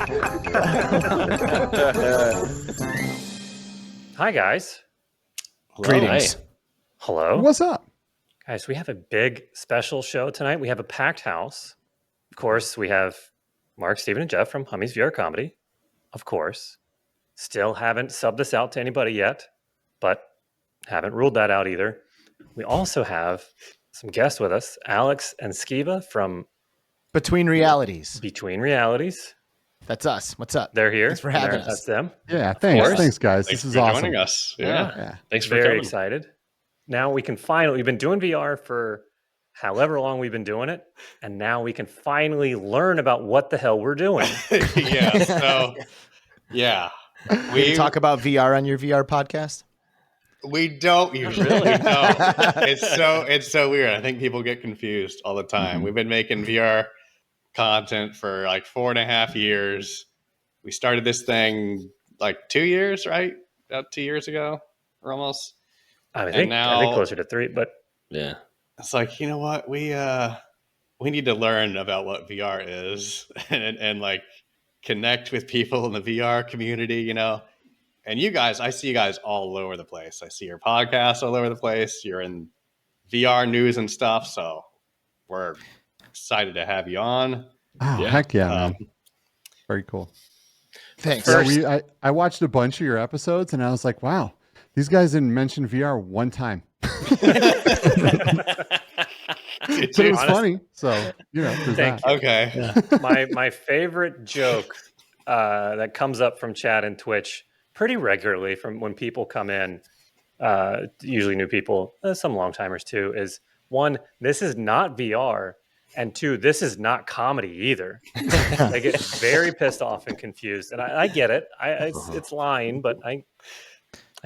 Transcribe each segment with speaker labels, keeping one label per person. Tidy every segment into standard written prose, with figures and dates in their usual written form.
Speaker 1: Hi, guys.
Speaker 2: Hello.
Speaker 3: Greetings.
Speaker 2: Hey.
Speaker 1: Hello.
Speaker 3: What's up?
Speaker 1: Guys, we have a big special show tonight. We have a packed house. Of course, we have Mark, Steven, and Jeff from Hummy's VR Comedy. Of course. Still haven't subbed this out to anybody yet, but haven't ruled that out either. We also have some guests with us, Alex and Skeeva from
Speaker 4: Between Realities.
Speaker 1: Between Realities.
Speaker 4: That's us. What's up?
Speaker 1: They're here.
Speaker 4: Thanks for having us.
Speaker 1: That's them.
Speaker 3: Yeah, thanks.
Speaker 1: course.
Speaker 3: Thanks, guys.
Speaker 2: Thanks
Speaker 3: this is
Speaker 2: for
Speaker 3: awesome.
Speaker 2: joining us. Yeah. Thanks for
Speaker 1: Very
Speaker 2: coming.
Speaker 1: excited. Now we can finally, we've been doing VR for however long we've been doing it, and now we can finally learn about what the hell we're doing.
Speaker 2: Yeah. So, yeah.
Speaker 4: We talk about VR on your VR podcast.
Speaker 2: We don't usually.
Speaker 1: Really?
Speaker 2: No. It's so weird. I think people get confused all the time. We've been making VR content for like 4.5 years. We started this thing like 2 years, right? About 2 years ago, or almost.
Speaker 1: I think closer to 3, but
Speaker 2: Yeah. It's like, you know what? We need to learn about what VR is and like connect with people in the VR community, you know. And you guys, I see you guys all over the place. I see your podcast all over the place. You're in VR news and stuff. So we're excited to have you on.
Speaker 3: Oh, heck yeah, man. Very cool.
Speaker 4: Thanks.
Speaker 3: So I watched a bunch of your episodes and I was like, wow, these guys didn't mention VR one time. But it was funny. So, you know, there's
Speaker 1: Thank
Speaker 3: that.
Speaker 1: you.
Speaker 2: Okay.
Speaker 1: Yeah. my favorite joke that comes up from chat and Twitch pretty regularly from when people come in, usually new people, some long timers too, is 1, this is not VR, and 2, this is not comedy either. They get very pissed off and confused, and I get it. It's lying, but I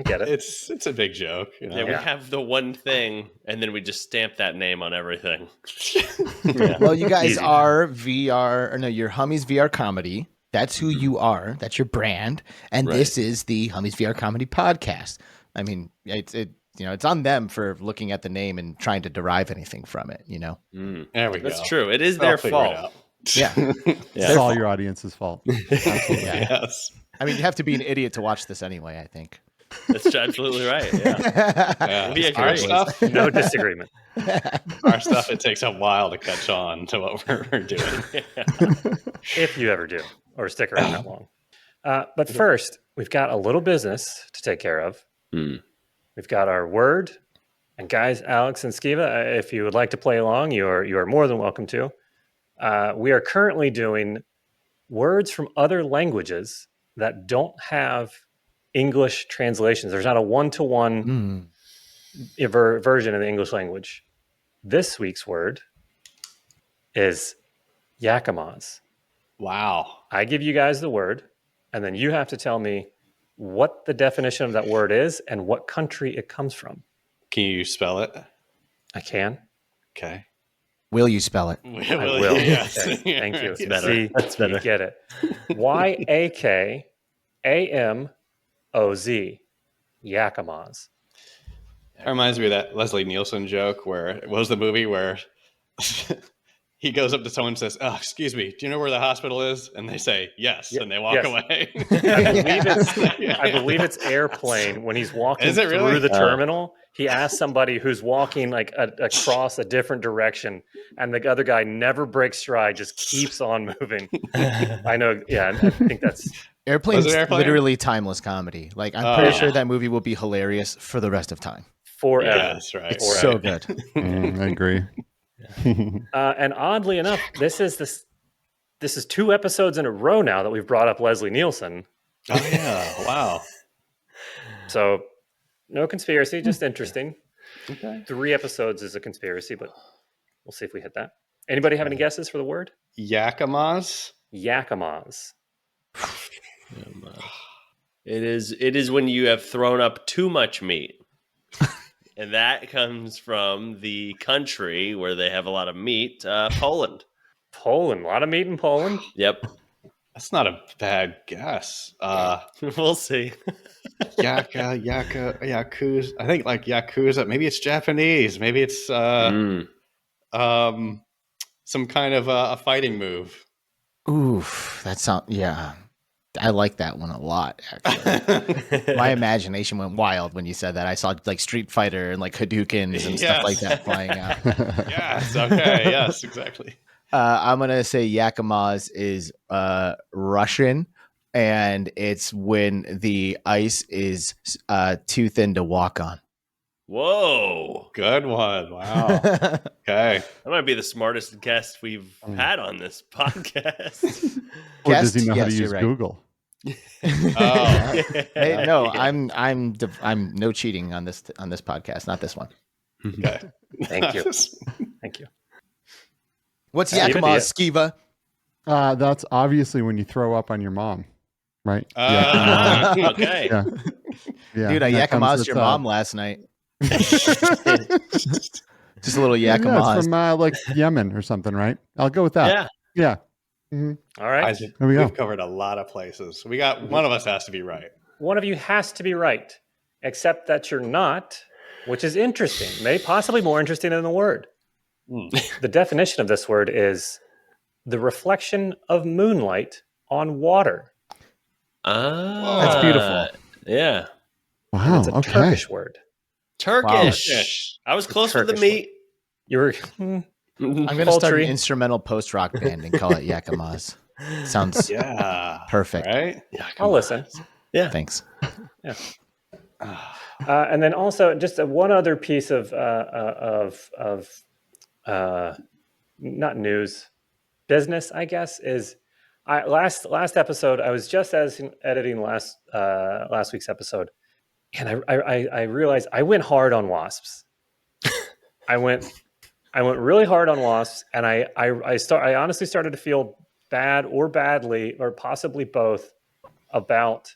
Speaker 1: get it.
Speaker 2: It's a big joke. You know?
Speaker 5: Yeah, we have the one thing, and then we just stamp that name on everything.
Speaker 4: Well, you guys
Speaker 1: Easy.
Speaker 4: are VR, or no, you're Hummy's VR Comedy. That's who you are. That's your brand. And this is the Hummy's VR Comedy podcast. I mean, it's on them for looking at the name and trying to derive anything from it, you know?
Speaker 2: There we go.
Speaker 5: That's true. It is
Speaker 2: They'll
Speaker 5: their
Speaker 2: figure it
Speaker 5: fault.
Speaker 2: out.
Speaker 4: Yeah.
Speaker 3: It's all your audience's fault.
Speaker 4: Absolutely. Yeah.
Speaker 2: Yes.
Speaker 4: I mean, you have to be an idiot to watch this anyway, I think.
Speaker 5: That's absolutely right. Yeah.
Speaker 2: Yeah.
Speaker 5: We agree.
Speaker 2: Our stuff,
Speaker 1: No disagreement.
Speaker 2: our stuff, it takes a while to catch on to what we're doing.
Speaker 1: If you ever do, or stick around that long. But first, we've got a little business to take care of. We've got our word. And guys, Alex and Skeeva, if you would like to play along, you are more than welcome to. We are currently doing words from other languages that don't have English translations. There's not a one-to-one version of the English language. This week's word is Yakimas.
Speaker 2: Wow.
Speaker 1: I give you guys the word, and then you have to tell me what the definition of that word is and what country it comes from.
Speaker 2: Can you spell it?
Speaker 1: I can.
Speaker 2: Okay.
Speaker 4: Will you spell it?
Speaker 1: I will.
Speaker 2: Yes.
Speaker 1: Okay, thank you.
Speaker 2: It's
Speaker 5: better.
Speaker 1: See,
Speaker 5: That's better.
Speaker 1: You get it. Yakamaz. Yakimas.
Speaker 2: That reminds me of that Leslie Nielsen joke where what was the movie where he goes up to someone and says, "Oh, excuse me, do you know where the hospital is?" And they say, "Yes," and they walk
Speaker 1: yes.
Speaker 2: away.
Speaker 1: I believe it's Airplane when he's walking
Speaker 2: Is it really?
Speaker 1: through the terminal. He asks somebody who's walking like across a different direction, and the other guy never breaks stride, just keeps on moving. I know. Yeah, I think that's
Speaker 4: Airplane's
Speaker 2: Was it Airplane?
Speaker 4: literally timeless comedy. Like, I'm pretty sure that movie will be hilarious for the rest of time.
Speaker 1: forever.
Speaker 2: Yeah, that's right.
Speaker 4: It's so good.
Speaker 3: I agree.
Speaker 1: And oddly enough, this is 2 episodes in a row now that we've brought up Leslie Nielsen.
Speaker 2: Oh yeah! Wow.
Speaker 1: So no conspiracy, just interesting.
Speaker 2: Okay.
Speaker 1: 3 episodes is a conspiracy, but we'll see if we hit that. Anybody have any guesses for the word?
Speaker 2: Yakimas.
Speaker 1: Yakimas.
Speaker 5: It is when you have thrown up too much meat. And that comes from the country where they have a lot of meat, Poland.
Speaker 1: Poland. A lot of meat in Poland.
Speaker 5: Yep.
Speaker 2: That's not a bad guess.
Speaker 5: We'll see.
Speaker 2: Yakuza. I think like Yakuza. Maybe it's Japanese. Maybe it's some kind of a fighting move.
Speaker 4: Oof, that sound yeah. I like that one a lot, actually. My imagination went wild when you said that. I saw like Street Fighter and like Hadoukens and stuff like that flying out.
Speaker 2: Yes. Okay. Yes. Exactly.
Speaker 4: I'm gonna say Yakima's is Russian, and it's when the ice is too thin to walk on.
Speaker 5: Whoa.
Speaker 2: Good one. Wow. Okay.
Speaker 5: That might be the smartest guest we've had on this podcast.
Speaker 3: Or does he
Speaker 4: Guest?
Speaker 3: know how to
Speaker 4: Yes, you're
Speaker 3: use
Speaker 4: right.
Speaker 3: Google?
Speaker 2: Oh.
Speaker 4: Hey, no,
Speaker 5: Yeah.
Speaker 4: I'm no cheating on this podcast, not this one.
Speaker 2: Okay.
Speaker 1: Thank you. Thank you.
Speaker 4: What's
Speaker 1: Skeeva,
Speaker 4: Yakima's, Skeeva?
Speaker 3: That's obviously when you throw up on your mom, right?
Speaker 5: Okay.
Speaker 3: Yeah. Yeah.
Speaker 4: Dude, I
Speaker 3: that comes
Speaker 4: Yakima's
Speaker 3: with,
Speaker 4: your mom last night. Just a little
Speaker 3: Yeah,
Speaker 4: Yakima's.
Speaker 3: it's from like Yemen or something, right? I'll go with that.
Speaker 5: Yeah.
Speaker 3: Yeah. Mhm.
Speaker 1: All right.
Speaker 2: Isaac,
Speaker 3: There we go.
Speaker 2: we've covered a lot of places. We got one of us has to be right.
Speaker 1: One of you has to be right, except that you're not, which is interesting. Maybe possibly more interesting than the word. The definition of this word is the reflection of moonlight on water.
Speaker 4: That's beautiful.
Speaker 5: Yeah.
Speaker 1: And
Speaker 3: Wow.
Speaker 1: it's a
Speaker 3: Okay.
Speaker 1: Turkish word.
Speaker 5: Turkish.
Speaker 2: Turkish.
Speaker 5: I was close with the
Speaker 1: Turkish
Speaker 5: meat.
Speaker 1: You were
Speaker 4: I'm gonna start an
Speaker 1: Poultry.
Speaker 4: instrumental post rock band and call it Yakima's. Sounds
Speaker 2: Yeah.
Speaker 4: perfect.
Speaker 2: Right?
Speaker 1: I'll listen.
Speaker 5: Yeah.
Speaker 4: Thanks.
Speaker 1: And then also just one other piece of not news, business, I guess, is last episode I was just editing last week's episode, and I realized I went hard on Wasps. I went really hard on Wasps, and I honestly started to feel bad or badly or possibly both about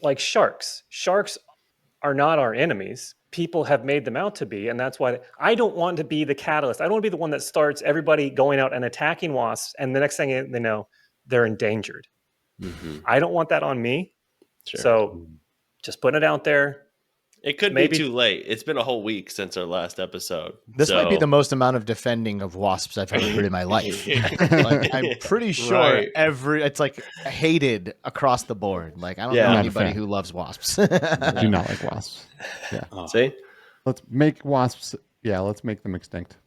Speaker 1: like sharks. Sharks are not our enemies. People have made them out to be, and that's why I don't want to be the catalyst. I don't want to be the one that starts everybody going out and attacking wasps, and the next thing they know, they're endangered.
Speaker 5: Mm-hmm.
Speaker 1: I don't want that on me.
Speaker 5: Sure.
Speaker 1: So just putting it out there.
Speaker 5: It could
Speaker 1: maybe-
Speaker 5: be too late. It's been a whole week since our last episode.
Speaker 4: This might be
Speaker 5: So-
Speaker 4: the most amount of defending of wasps I've ever heard in my life. Like, I'm pretty sure
Speaker 2: Right.
Speaker 4: it's like hated across the board. Like I don't
Speaker 5: Yeah.
Speaker 4: know
Speaker 5: Not
Speaker 3: a
Speaker 4: anybody
Speaker 3: fan.
Speaker 4: who loves wasps.
Speaker 3: I do not like wasps.
Speaker 5: See?
Speaker 3: Let's make wasps. Yeah, let's make them extinct.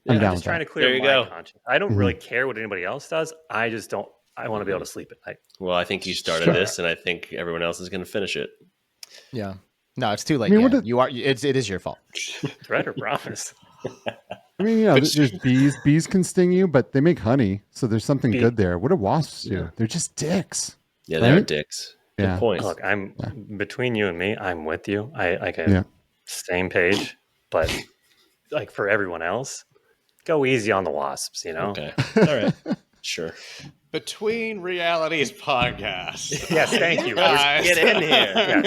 Speaker 1: I'm
Speaker 3: I'm down
Speaker 1: just
Speaker 3: with
Speaker 1: trying
Speaker 3: that.
Speaker 1: to clear
Speaker 5: There you
Speaker 1: my
Speaker 5: go.
Speaker 1: conscience. I don't really care what anybody else does. I just don't. I want to be able to sleep at night.
Speaker 5: Well, I think you started
Speaker 3: Sure.
Speaker 5: this, and I think everyone else is going to finish it.
Speaker 4: Yeah. No, it's too late.
Speaker 3: I mean,
Speaker 4: yeah.
Speaker 3: what did-
Speaker 4: You are. It is your fault.
Speaker 1: Threat or promise?
Speaker 3: I mean, yeah, there's bees. Bees can sting you, but they make honey, so there's something
Speaker 1: Bee-
Speaker 3: good there. What do wasps do?
Speaker 5: Yeah.
Speaker 3: They're just dicks.
Speaker 5: Yeah, they're
Speaker 3: Right?
Speaker 5: dicks. Good
Speaker 3: Yeah.
Speaker 5: point.
Speaker 1: Look, I'm between you and me. I'm with you.
Speaker 3: Yeah.
Speaker 1: Same page, but like for everyone else, go easy on the wasps. You know.
Speaker 5: Okay. All right. Sure.
Speaker 2: Between Realities podcast.
Speaker 1: Yes, thank you.
Speaker 2: Guys.
Speaker 5: Get in here.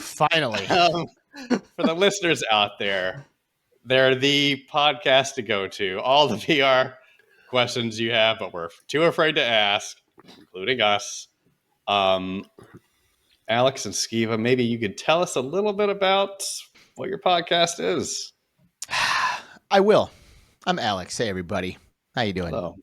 Speaker 4: Finally.
Speaker 2: For the listeners out there, they're the podcast to go to. All the VR questions you have, but we're too afraid to ask, including us. Alex and Skeeva, maybe you could tell us a little bit about what your podcast is.
Speaker 4: I will. I'm Alex. Hey everybody. How you doing?
Speaker 2: Hello.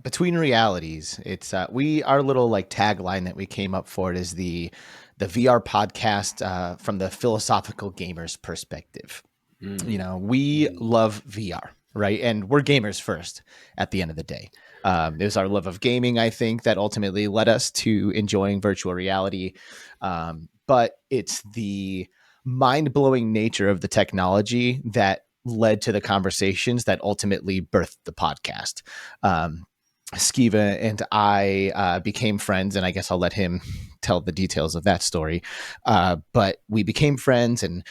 Speaker 4: Between Realities, it's our little like tagline that we came up for it is the VR podcast from the philosophical gamer's perspective. You know, we love VR, right? And we're gamers first at the end of the day. It was our love of gaming, I think, that ultimately led us to enjoying virtual reality. But it's the mind-blowing nature of the technology that led to the conversations that ultimately birthed the podcast. Skeeva and I became friends, and I guess I'll let him tell the details of that story. But we became friends and,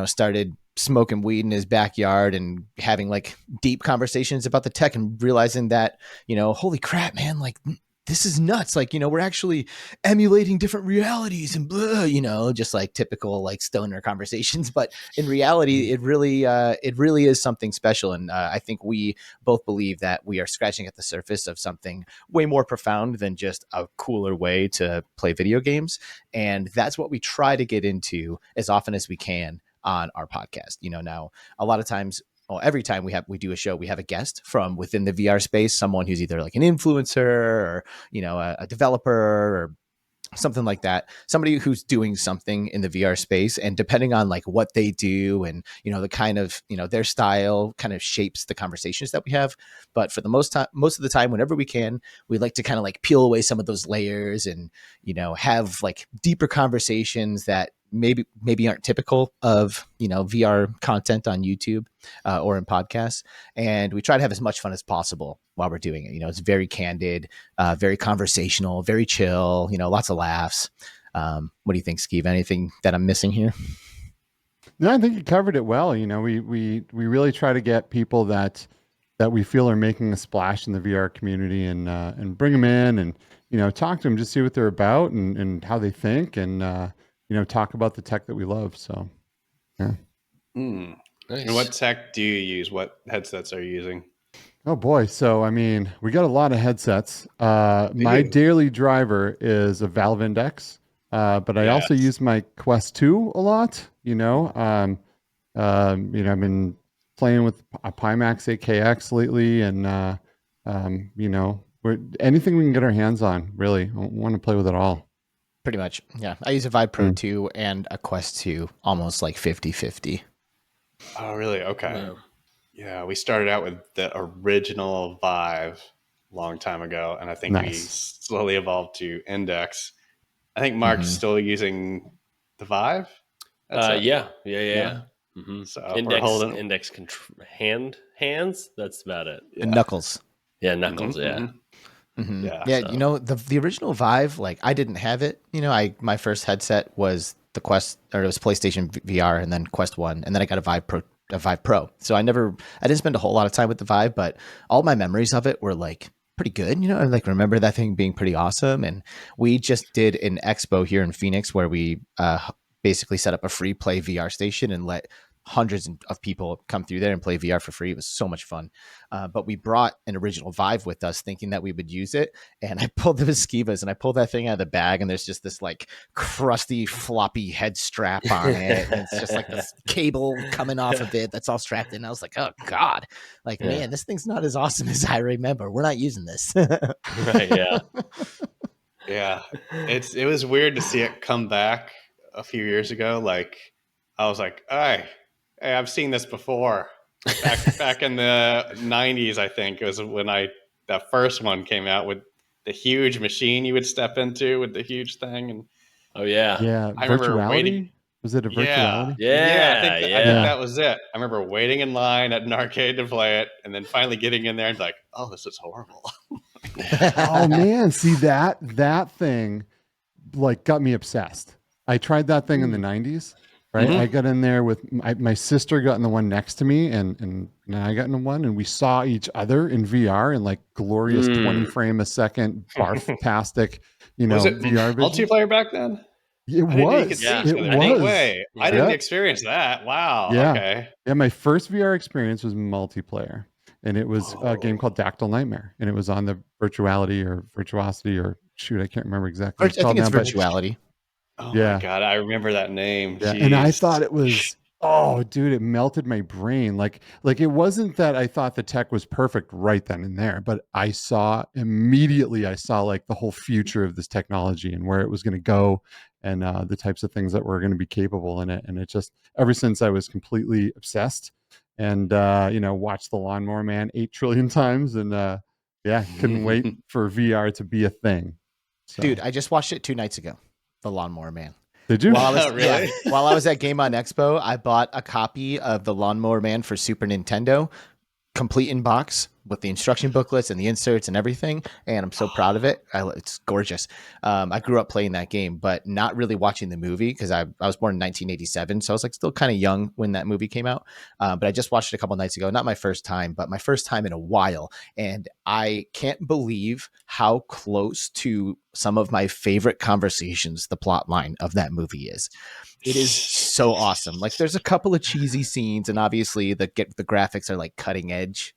Speaker 4: started smoking weed in his backyard and having like deep conversations about the tech and realizing that, holy crap, man, like this is nuts. Like, we're actually emulating different realities and blah, just like typical like stoner conversations. But in reality, it really is something special. And I think we both believe that we are scratching at the surface of something way more profound than just a cooler way to play video games. And that's what we try to get into as often as we can on our podcast. Now a lot of times every time we do a show, we have a guest from within the VR space, someone who's either like an influencer or, a developer or something like that, somebody who's doing something in the VR space, and depending on like what they do and the kind of their style kind of shapes the conversations that we have. But for the most of the time, whenever we can, we like to kind of like peel away some of those layers and have like deeper conversations that maybe aren't typical of VR content on YouTube or in podcasts. And we try to have as much fun as possible while we're doing it. It's very candid, very conversational, very chill, lots of laughs. What do you think, Skeeva? Anything that I'm missing here?
Speaker 3: No, I think you covered it well. We really try to get people that we feel are making a splash in the VR community and bring them in and talk to them, just see what they're about and how they think, and talk about the tech that we love. So, yeah.
Speaker 2: Nice. And what tech do you use? What headsets are you using?
Speaker 3: Oh boy. So, we got a lot of headsets. My daily driver is a Valve Index, but I also use my Quest 2 a lot. I've been playing with a Pimax 8KX lately, and anything we can get our hands on. Really, I want to play with it all.
Speaker 4: Pretty much, yeah. I use a Vive Pro 2 and a Quest 2, almost like 50-50.
Speaker 2: Oh, really? Okay. Yeah, we started out with the original Vive a long time ago, and I think we slowly evolved to Index. I think Mark's still using the Vive.
Speaker 5: Yeah. Mm-hmm.
Speaker 2: So
Speaker 5: index hands. That's about it.
Speaker 4: Yeah. And knuckles.
Speaker 5: Yeah, knuckles. Yeah.
Speaker 4: Mm-hmm. Yeah. So. The original Vive, like I didn't have it. My first headset was the Quest, or it was PlayStation VR, and then Quest 1, and then I got a Vive Pro. So I didn't spend a whole lot of time with the Vive, but all my memories of it were like pretty good. I like remember that thing being pretty awesome. And we just did an expo here in Phoenix where we basically set up a free play VR station and let hundreds of people come through there and play VR for free. It was so much fun. But we brought an original Vive with us thinking that we would use it. And I pulled the Skevas and I pulled that thing out of the bag, and there's just this like crusty floppy head strap on it. And it's just like this cable coming off of it that's all strapped in. I was like, oh God, like, man, this thing's not as awesome as I remember. We're not using this.
Speaker 5: Right. Yeah.
Speaker 2: Yeah. It was weird to see it come back a few years ago. Like I was like, hey, I've seen this before. Back in the 90s, I think it was when that first one came out with the huge machine you would step into with the huge thing. And
Speaker 5: I
Speaker 3: remember waiting. Was it a virtuality?
Speaker 2: Yeah, I think that was it. I remember waiting in line at an arcade to play it, and then finally getting in there and like, oh, this is horrible.
Speaker 3: Oh man, see that thing like got me obsessed. I tried that thing in the 90s. Right. Mm-hmm. I got in there with my sister got in the one next to me and I got in the one, and we saw each other in VR in like glorious 20 frame a second barf-tastic,
Speaker 2: was it
Speaker 3: VR vision.
Speaker 2: Multiplayer back then?
Speaker 3: It was.
Speaker 2: No way. Yeah. I didn't experience that. Wow.
Speaker 3: Yeah.
Speaker 2: Okay.
Speaker 3: Yeah. My first VR experience was multiplayer, and it was a game called Dactyl Nightmare, and it was on the Virtuality or Virtuosity or shoot, I can't remember exactly.
Speaker 4: I think it's Virtuality.
Speaker 2: Oh my God, I remember that name.
Speaker 3: Yeah. And I thought it was, oh dude, it melted my brain. Like it wasn't that I thought the tech was perfect right then and there, but I saw like the whole future of this technology and where it was going to go, and the types of things that were going to be capable in it. And it just, ever since I was completely obsessed and, watched the Lawnmower Man 8 trillion times, and couldn't wait for VR to be a thing. So.
Speaker 4: Dude, I just watched it 2 nights ago. The Lawnmower Man.
Speaker 3: Did you?
Speaker 2: While
Speaker 4: I was at Game On Expo, I bought a copy of the Lawnmower Man for Super Nintendo, complete in box with the instruction booklets and the inserts and everything. And I'm so proud of it. It's gorgeous. I grew up playing that game, but not really watching the movie because I was born in 1987. So I was like still kind of young when that movie came out. But I just watched it a couple nights ago. Not my first time, but my first time in a while. And I can't believe how close to some of my favorite conversations the plot line of that movie is. It is so awesome. Like there's a couple of cheesy scenes, and obviously the graphics are like cutting edge,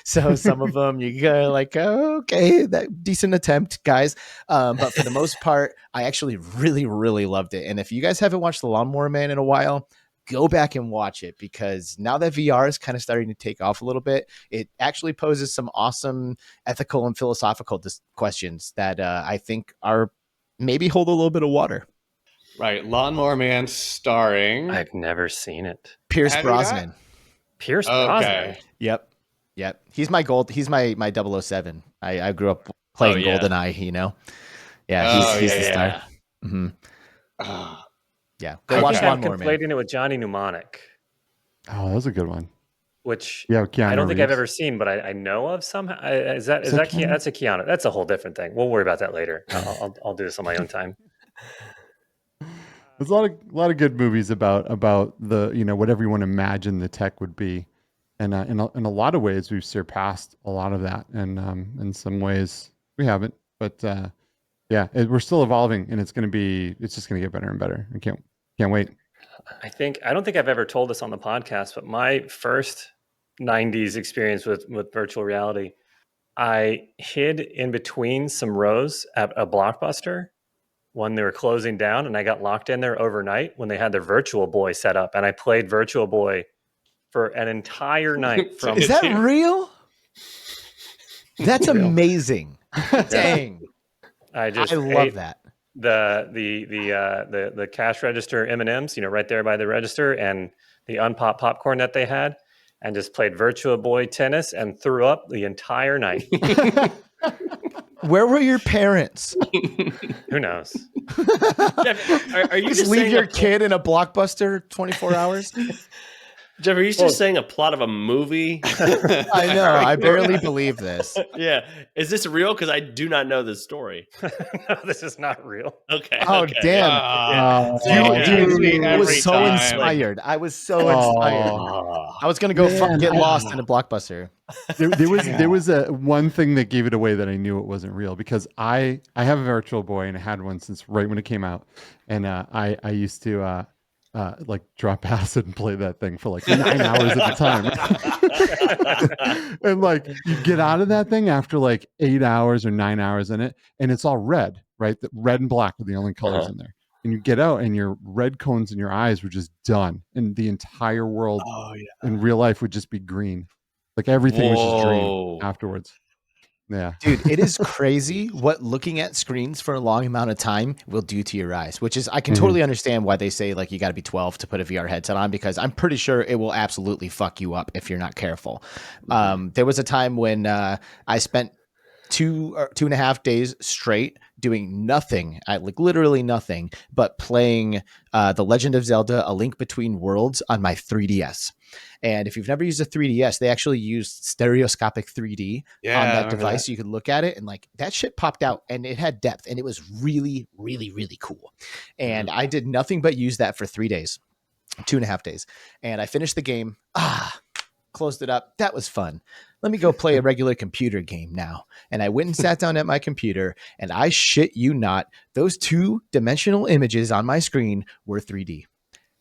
Speaker 4: so some of them you go like, oh, okay, that decent attempt, guys. But for the most part, I actually really, really loved it. And if you guys haven't watched The Lawnmower Man in a while, go back and watch it, because now that VR is kind of starting to take off a little bit, it actually poses some awesome ethical and philosophical questions that I think are maybe hold a little bit of water.
Speaker 2: Right. Lawnmower Man starring.
Speaker 1: I've never seen it.
Speaker 4: Pierce
Speaker 2: Have you not?
Speaker 4: Brosnan.
Speaker 1: Pierce Brosnan.
Speaker 4: Yep. He's my he's my 007. I grew up playing GoldenEye, you know? Yeah, he's the star. Mm-hmm. Yeah. Go watch Lawnmower Man.
Speaker 1: Conflating it with Johnny Mnemonic.
Speaker 3: Oh, that was a good one.
Speaker 1: Which
Speaker 3: Keanu
Speaker 1: I don't think
Speaker 3: Reeves.
Speaker 1: I've ever seen, but I know of somehow. Is that Keanu? That's a Keanu. That's a whole different thing. We'll worry about that later. I'll do this on my own time.
Speaker 3: There's a lot of good movies about the, you know, whatever you want to imagine the tech would be, and in a lot of ways we've surpassed a lot of that, and in some ways we haven't, but we're still evolving, and it's just gonna get better and better. I can't wait. I
Speaker 1: don't think I've ever told this on the podcast, but my first 90s experience with virtual reality, I hid in between some rows at a Blockbuster when they were closing down, and I got locked in there overnight when they had their Virtual Boy set up, and I played Virtual Boy for an entire night.
Speaker 4: Is that real? That's amazing. Dang.
Speaker 1: I
Speaker 4: love that.
Speaker 1: The cash register M&Ms, you know, right there by the register, and the unpopped popcorn that they had, and just played Virtual Boy tennis and threw up the entire night.
Speaker 4: Where were your parents?
Speaker 1: Who knows?
Speaker 5: Jeff, are you
Speaker 4: just leave your kid in a Blockbuster 24 hours?
Speaker 5: Jeff, are you just saying a plot of a movie?
Speaker 4: I know. I barely believe this.
Speaker 5: Yeah. Is this real? Because I do not know this story.
Speaker 1: No, this is not real.
Speaker 5: Okay.
Speaker 4: Oh,
Speaker 5: okay.
Speaker 4: damn.
Speaker 2: Dude,
Speaker 4: I was so
Speaker 2: time.
Speaker 4: inspired. I was so inspired. I was going to go get lost in a Blockbuster.
Speaker 3: There was a one thing that gave it away that I knew it wasn't real, because I have a Virtual Boy, and I had one since right when it came out, and I used to like drop acid and play that thing for like 9 hours at a time. And like you get out of that thing after like 8 hours or 9 hours in it, and it's all red, right? The red and black are the only colors in there. And you get out, and your red cones in your eyes were just done, and the entire world in real life would just be green. Like everything was just green afterwards. Yeah.
Speaker 4: Dude, it is crazy what looking at screens for a long amount of time will do to your eyes, which is, I can totally understand why they say like you got to be 12 to put a VR headset on, because I'm pretty sure it will absolutely fuck you up if you're not careful. There was a time when I spent 2.5 days straight doing nothing, like literally nothing, but playing The Legend of Zelda: A Link Between Worlds on my 3DS. And if you've never used a 3DS, they actually used stereoscopic 3D on that device. So you could look at it, and like that shit popped out, and it had depth, and it was really, really, really cool. And I did nothing but use that for 3 days, 2.5 days. And I finished the game. Closed it up. That was fun. Let me go play a regular computer game now. And I went and sat down at my computer, and I shit you not, those 2-dimensional images on my screen were 3D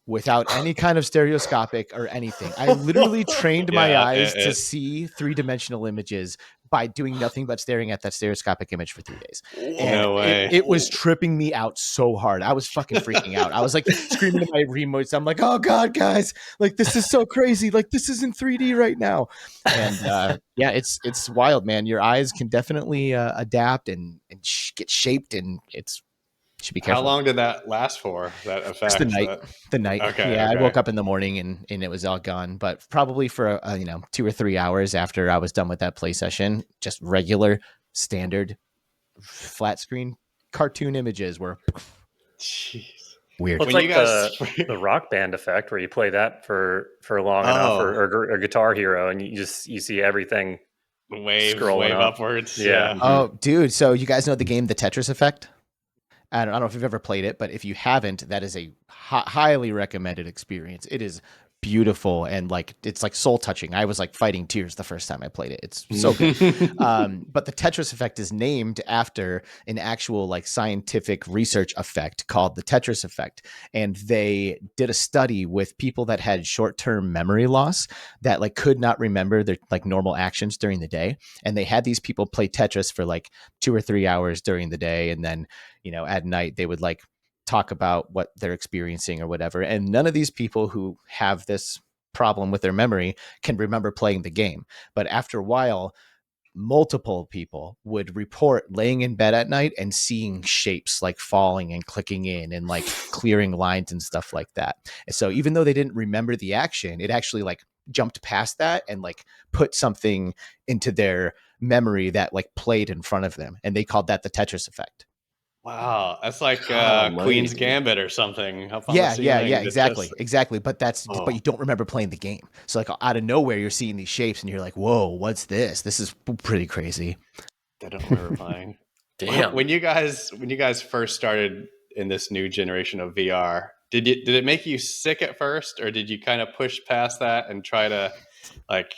Speaker 4: without any kind of stereoscopic or anything. I literally trained my eyes to see 3-dimensional images by doing nothing but staring at that stereoscopic image for 3 days. And
Speaker 2: no way.
Speaker 4: It was tripping me out so hard. I was fucking freaking out. I was like screaming at my remotes. I'm like, oh God, guys, like this is so crazy. Like this is in 3D right now. And it's wild, man. Your eyes can definitely adapt and get shaped, and should be careful.
Speaker 2: How long did that last for? That effect?
Speaker 4: Just the night.
Speaker 2: Okay.
Speaker 4: I woke up in the morning and it was all gone. But probably for 2 or 3 hours after I was done with that play session, just regular, standard, flat screen cartoon images were
Speaker 2: Jeez.
Speaker 4: Weird.
Speaker 1: Well, it's like the Rock Band effect, where you play that for long enough, or Guitar Hero, and you see everything
Speaker 2: wave
Speaker 1: scrolling
Speaker 2: upwards.
Speaker 1: Yeah.
Speaker 4: Oh, dude. So you guys know the game The Tetris Effect? I don't know if you've ever played it, but if you haven't, that is a highly recommended experience. It is beautiful, and like it's like soul touching. I was like fighting tears the first time I played it. It's so good. But the Tetris effect is named after an actual like scientific research effect called the Tetris effect. And they did a study with people that had short-term memory loss, that like could not remember their like normal actions during the day. And they had these people play Tetris for like 2 or 3 hours during the day, and then at night they would like talk about what they're experiencing or whatever. And none of these people who have this problem with their memory can remember playing the game. But after a while, multiple people would report laying in bed at night and seeing shapes like falling and clicking in and like clearing lines and stuff like that. And so even though they didn't remember the action, it actually like jumped past that and like put something into their memory that like played in front of them. And they called that the Tetris effect.
Speaker 2: Wow, that's like
Speaker 5: Golly.
Speaker 2: Queen's Gambit or something. Up on the
Speaker 4: Yeah,
Speaker 2: ceiling. It's
Speaker 4: exactly,
Speaker 2: just-
Speaker 4: exactly. But
Speaker 2: Oh.
Speaker 4: but you don't remember playing the game. So like out of nowhere, you're seeing these shapes, and you're like, "Whoa, what's this? This is pretty crazy."
Speaker 2: I don't remember playing.
Speaker 5: Damn.
Speaker 2: When you guys first started in this new generation of VR, did it make you sick at first, or did you kind of push past that and try to like,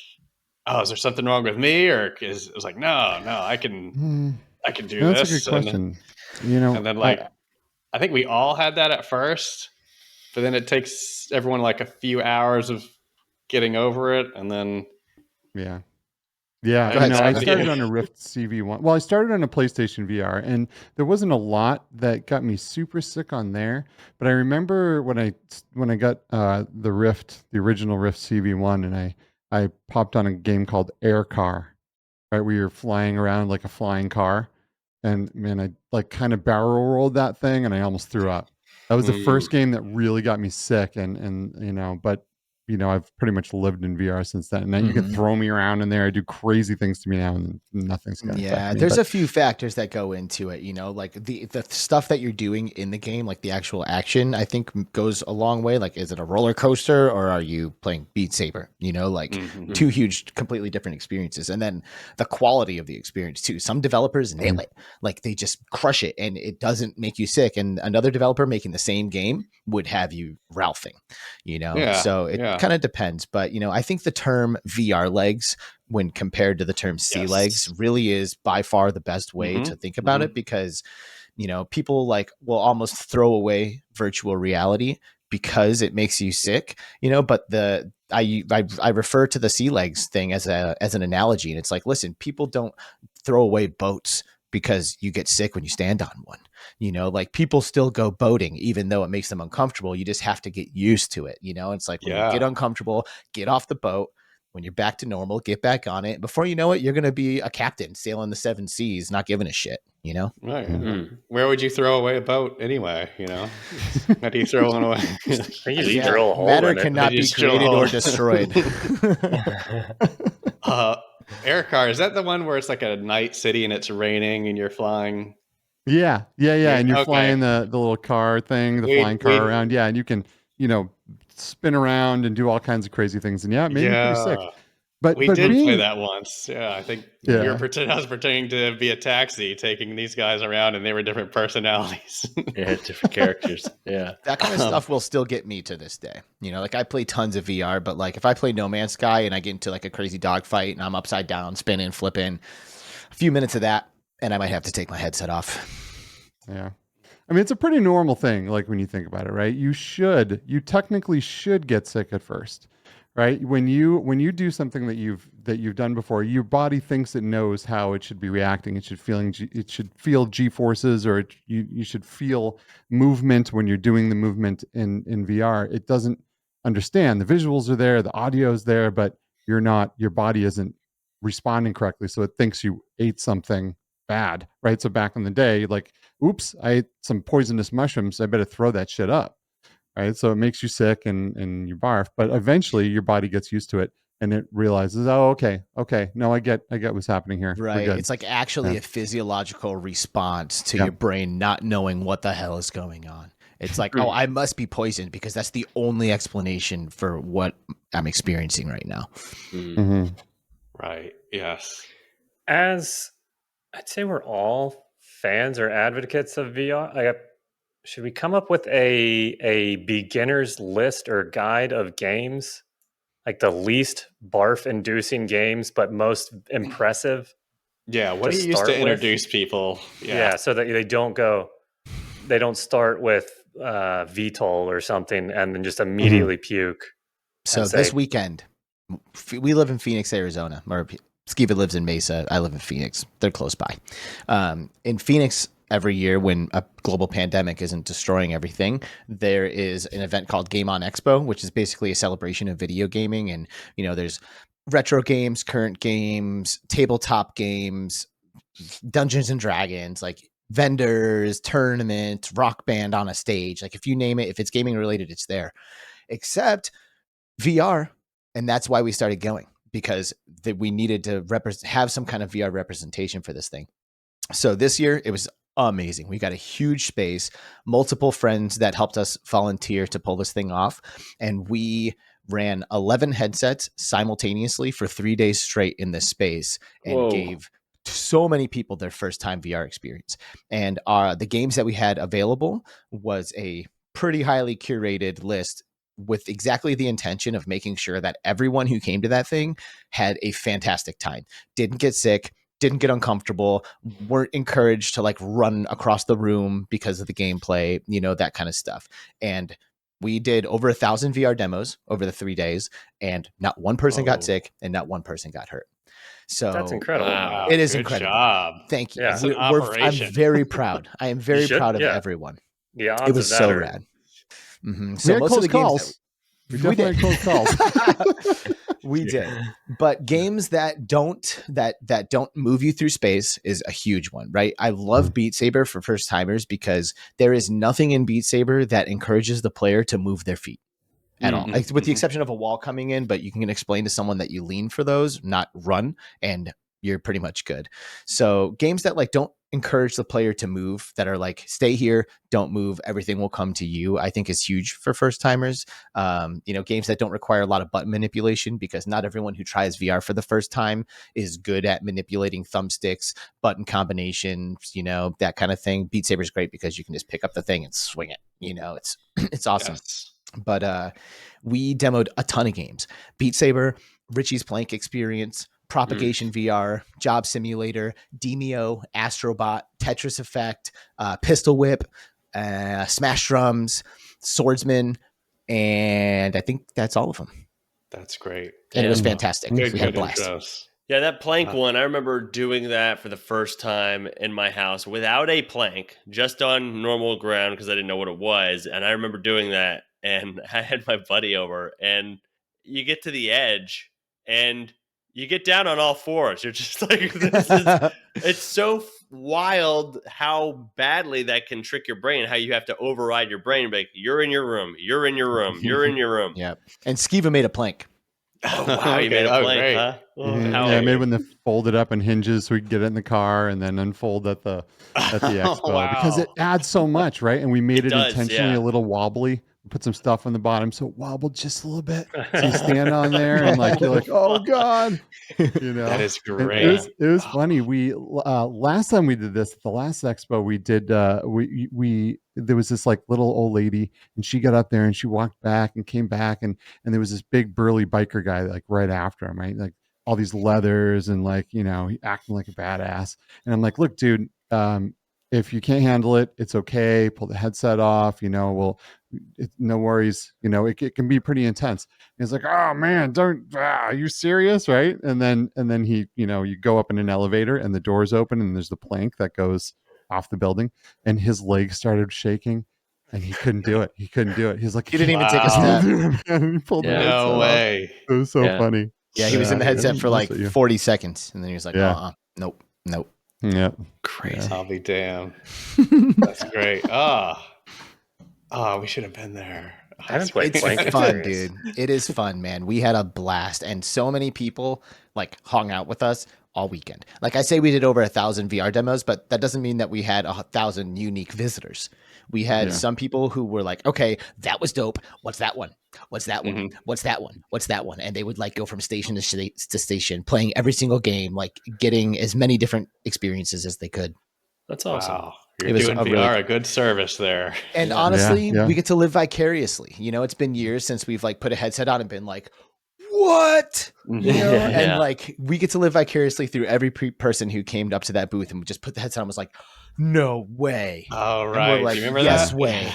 Speaker 2: oh, is there something wrong with me, or is it was like, no, I can do
Speaker 3: No,
Speaker 2: this.
Speaker 3: that's a good question. You know,
Speaker 2: And then like, I think we all had that at first, but then it takes everyone like a few hours of getting over it, and then
Speaker 3: yeah.
Speaker 2: Go
Speaker 3: You
Speaker 2: ahead,
Speaker 3: know, I
Speaker 2: Zach.
Speaker 3: started on a Rift CV1. Well, I started on a PlayStation VR, and there wasn't a lot that got me super sick on there. But I remember when I got the Rift, the original Rift CV1, and I popped on a game called Air Car, right, where you're flying around like a flying car, and man, I like kind of barrel rolled that thing, and I almost threw up. That was the first game that really got me sick, and you know, but you know, I've pretty much lived in VR since then. And then you can throw me around in there. I do crazy things to me now, and nothing's going to affect me.
Speaker 4: There's a few factors that go into it. You know, like the stuff that you're doing in the game, like the actual action, I think goes a long way. Like, is it a roller coaster or are you playing Beat Saber? You know, like two huge, completely different experiences. And then the quality of the experience too. Some developers nail it, like they just crush it, and it doesn't make you sick. And another developer making the same game would have you ralphing. You know, so it kind of depends. But you know, I think the term VR legs, when compared to the term sea legs, really is by far the best way to think about it, because you know, people like will almost throw away virtual reality because it makes you sick, you know, but I refer to the sea legs thing as an analogy, and it's like, listen, people don't throw away boats because you get sick when you stand on one. You know, like people still go boating even though it makes them uncomfortable. You just have to get used to it. You know, it's like when you get uncomfortable, get off the boat. When you're back to normal, get back on it. Before you know it, you're going to be a captain sailing the 7 seas, not giving a shit, you know?
Speaker 2: Right. Where would you throw away a boat anyway? You know, how do you throw one away?
Speaker 1: You drill a hole
Speaker 4: Matter
Speaker 1: in it.
Speaker 4: cannot be
Speaker 2: just drill a
Speaker 4: created
Speaker 2: hole.
Speaker 4: or destroyed.
Speaker 2: Air Car, is that the one where it's like a night city and it's raining and you're flying?
Speaker 3: Yeah. And you're
Speaker 2: Okay.
Speaker 3: flying the little car thing, the flying car around. Yeah. And you can, you know, spin around and do all kinds of crazy things. And yeah, it made me pretty sick. But
Speaker 2: we did play that once. Yeah, I think I was pretending to be a taxi, taking these guys around, and they were different personalities.
Speaker 5: Yeah, different characters. Yeah,
Speaker 4: that kind of stuff will still get me to this day. You know, like I play tons of VR, but like if I play No Man's Sky and I get into like a crazy dogfight and I'm upside down, spinning, flipping, a few minutes of that, and I might have to take my headset off.
Speaker 3: Yeah. I mean, it's a pretty normal thing, like when you think about it, right? You technically should get sick at first, right? When you do something that you've done before, your body thinks it knows how it should be reacting. It should feel G forces, or you should feel movement when you're doing the movement in VR. It doesn't understand. The visuals are there, the audio is there, but your body isn't responding correctly, so it thinks you ate something bad, right? So back in the day, like, oops, I ate some poisonous mushrooms, I better throw that shit up, right? So it makes you sick and you barf, but eventually your body gets used to it and it realizes, oh, okay, no, I get what's happening here.
Speaker 4: Right. It's like actually a physiological response to your brain not knowing what the hell is going on. It's like, oh, I must be poisoned because that's the only explanation for what I'm experiencing right now.
Speaker 2: Right. Yes.
Speaker 1: As I'd say we're all fans or advocates of VR. Should we come up with a beginner's list or guide of games, like the least barf-inducing games but most impressive?
Speaker 2: Yeah. What do you use to introduce people?
Speaker 1: Yeah, so that they don't start with VTOL or something and then just immediately puke.
Speaker 4: So this weekend, we live in Phoenix, Arizona, or Skeeva lives in Mesa. I live in Phoenix. They're close by. In Phoenix, every year when a global pandemic isn't destroying everything, there is an event called Game On Expo, which is basically a celebration of video gaming. And, there's retro games, current games, tabletop games, Dungeons and Dragons, like vendors, tournaments, rock band on a stage. Like if you name it, if it's gaming related, it's there, except VR. And that's why we started going, because we needed to have some kind of VR representation for this thing. So this year it was amazing. We got a huge space, multiple friends that helped us volunteer to pull this thing off. And we ran 11 headsets simultaneously for 3 days straight in this space and gave so many people their first time VR experience. And the games that we had available was a pretty highly curated list with exactly the intention of making sure that everyone who came to that thing had a fantastic time, didn't get sick, didn't get uncomfortable, weren't encouraged to like run across the room because of the gameplay, that kind of stuff. And we did over 1,000 VR demos over the 3 days, and not one person got sick and not one person got hurt. So
Speaker 1: that's incredible.
Speaker 2: Wow,
Speaker 4: it is
Speaker 2: good
Speaker 4: incredible.
Speaker 2: Job.
Speaker 4: Thank you.
Speaker 1: Yeah.
Speaker 4: I'm very proud. I am very proud of everyone.
Speaker 1: The odds
Speaker 4: it was
Speaker 1: of that
Speaker 4: so
Speaker 1: are...
Speaker 4: rad. Mm-hmm.
Speaker 3: So most of the games we did close calls.
Speaker 4: We did, but games that don't move you through space is a huge one, right? I love Beat Saber for first timers because there is nothing in Beat Saber that encourages the player to move their feet at all, like, with the exception of a wall coming in. But you can explain to someone that you lean for those, not run, and you're pretty much good. So games that like don't encourage the player to move, that are like, stay here, don't move, everything will come to you, I think is huge for first timers. Games that don't require a lot of button manipulation, because not everyone who tries VR for the first time is good at manipulating thumbsticks, button combinations, that kind of thing. Beat Saber is great because you can just pick up the thing and swing it. It's awesome.
Speaker 2: Yes.
Speaker 4: But we demoed a ton of games: Beat Saber, Richie's Plank Experience, Propagation VR, Job Simulator, Demio, Astrobot, Tetris Effect, Pistol Whip, Smash Drums, Swordsman, and I think that's all of them.
Speaker 2: That's great.
Speaker 4: And it was fantastic.
Speaker 2: Good,
Speaker 4: we had a
Speaker 2: good
Speaker 4: blast.
Speaker 2: intros.
Speaker 5: Yeah, that plank one, I remember doing that for the first time in my house without a plank, just on normal ground because I didn't know what it was. And I remember doing that, and I had my buddy over, and you get to the edge and you get down on all fours. You're just like, it's so wild how badly that can trick your brain, how you have to override your brain. Like, you're in your room, you're in your room, you're in your room.
Speaker 4: Yeah. And Skeeva made a plank.
Speaker 5: Oh, wow. You made a plank,
Speaker 2: great.
Speaker 5: huh?
Speaker 3: I made one that folded up and hinges so we could get it in the car and then unfold at the expo.
Speaker 2: Wow.
Speaker 3: Because it adds so much, right? And we made it
Speaker 5: does,
Speaker 3: intentionally
Speaker 5: yeah.
Speaker 3: a little wobbly. Put some stuff on the bottom so it wobbled just a little bit. So you stand on there and like you're like, oh God.
Speaker 2: That is
Speaker 3: And
Speaker 2: great.
Speaker 3: it was funny. We last time we did this at the last expo, we did we there was this like little old lady, and she got up there and she walked back and came back, and there was this big burly biker guy like right after him, right? Like all these leathers and like, he acting like a badass. And I'm like, look, dude, if you can't handle it, it's okay. Pull the headset off, no worries. It can be pretty intense. And he's like, oh man, are you serious? Right. And then he, you go up in an elevator and the doors open and there's the plank that goes off the building, and his legs started shaking and he couldn't do it. He's like,
Speaker 4: He didn't even take a step.
Speaker 3: He pulled the headset
Speaker 2: No
Speaker 3: off.
Speaker 2: way.
Speaker 3: It was so funny.
Speaker 4: Yeah, he was in the headset for like 40 seconds, and then he was like, nope.
Speaker 3: Yeah.
Speaker 5: Crazy.
Speaker 2: I'll be damned. That's great. We should have been there.
Speaker 1: I haven't played
Speaker 4: It's
Speaker 1: plank
Speaker 4: fun,
Speaker 1: experience.
Speaker 4: dude. It is fun, man. We had a blast, and so many people like hung out with us all weekend. Like I say, we did over 1,000 VR demos, but that doesn't mean that we had 1,000 unique visitors. We had some people who were like, okay, that was dope. What's that one? What's that one? What's that one? What's that one? And they would like go from station to station, playing every single game, like getting as many different experiences as they could.
Speaker 5: That's awesome.
Speaker 2: Wow. You're doing VR a good service there.
Speaker 4: And honestly, we get to live vicariously. It's been years since we've like put a headset on and been like, what? And like we get to live vicariously through every person who came up to that booth and just put the headset on and was like, no way.
Speaker 2: Oh, right.
Speaker 4: Like,
Speaker 2: do you remember
Speaker 4: yes
Speaker 2: that?
Speaker 4: way.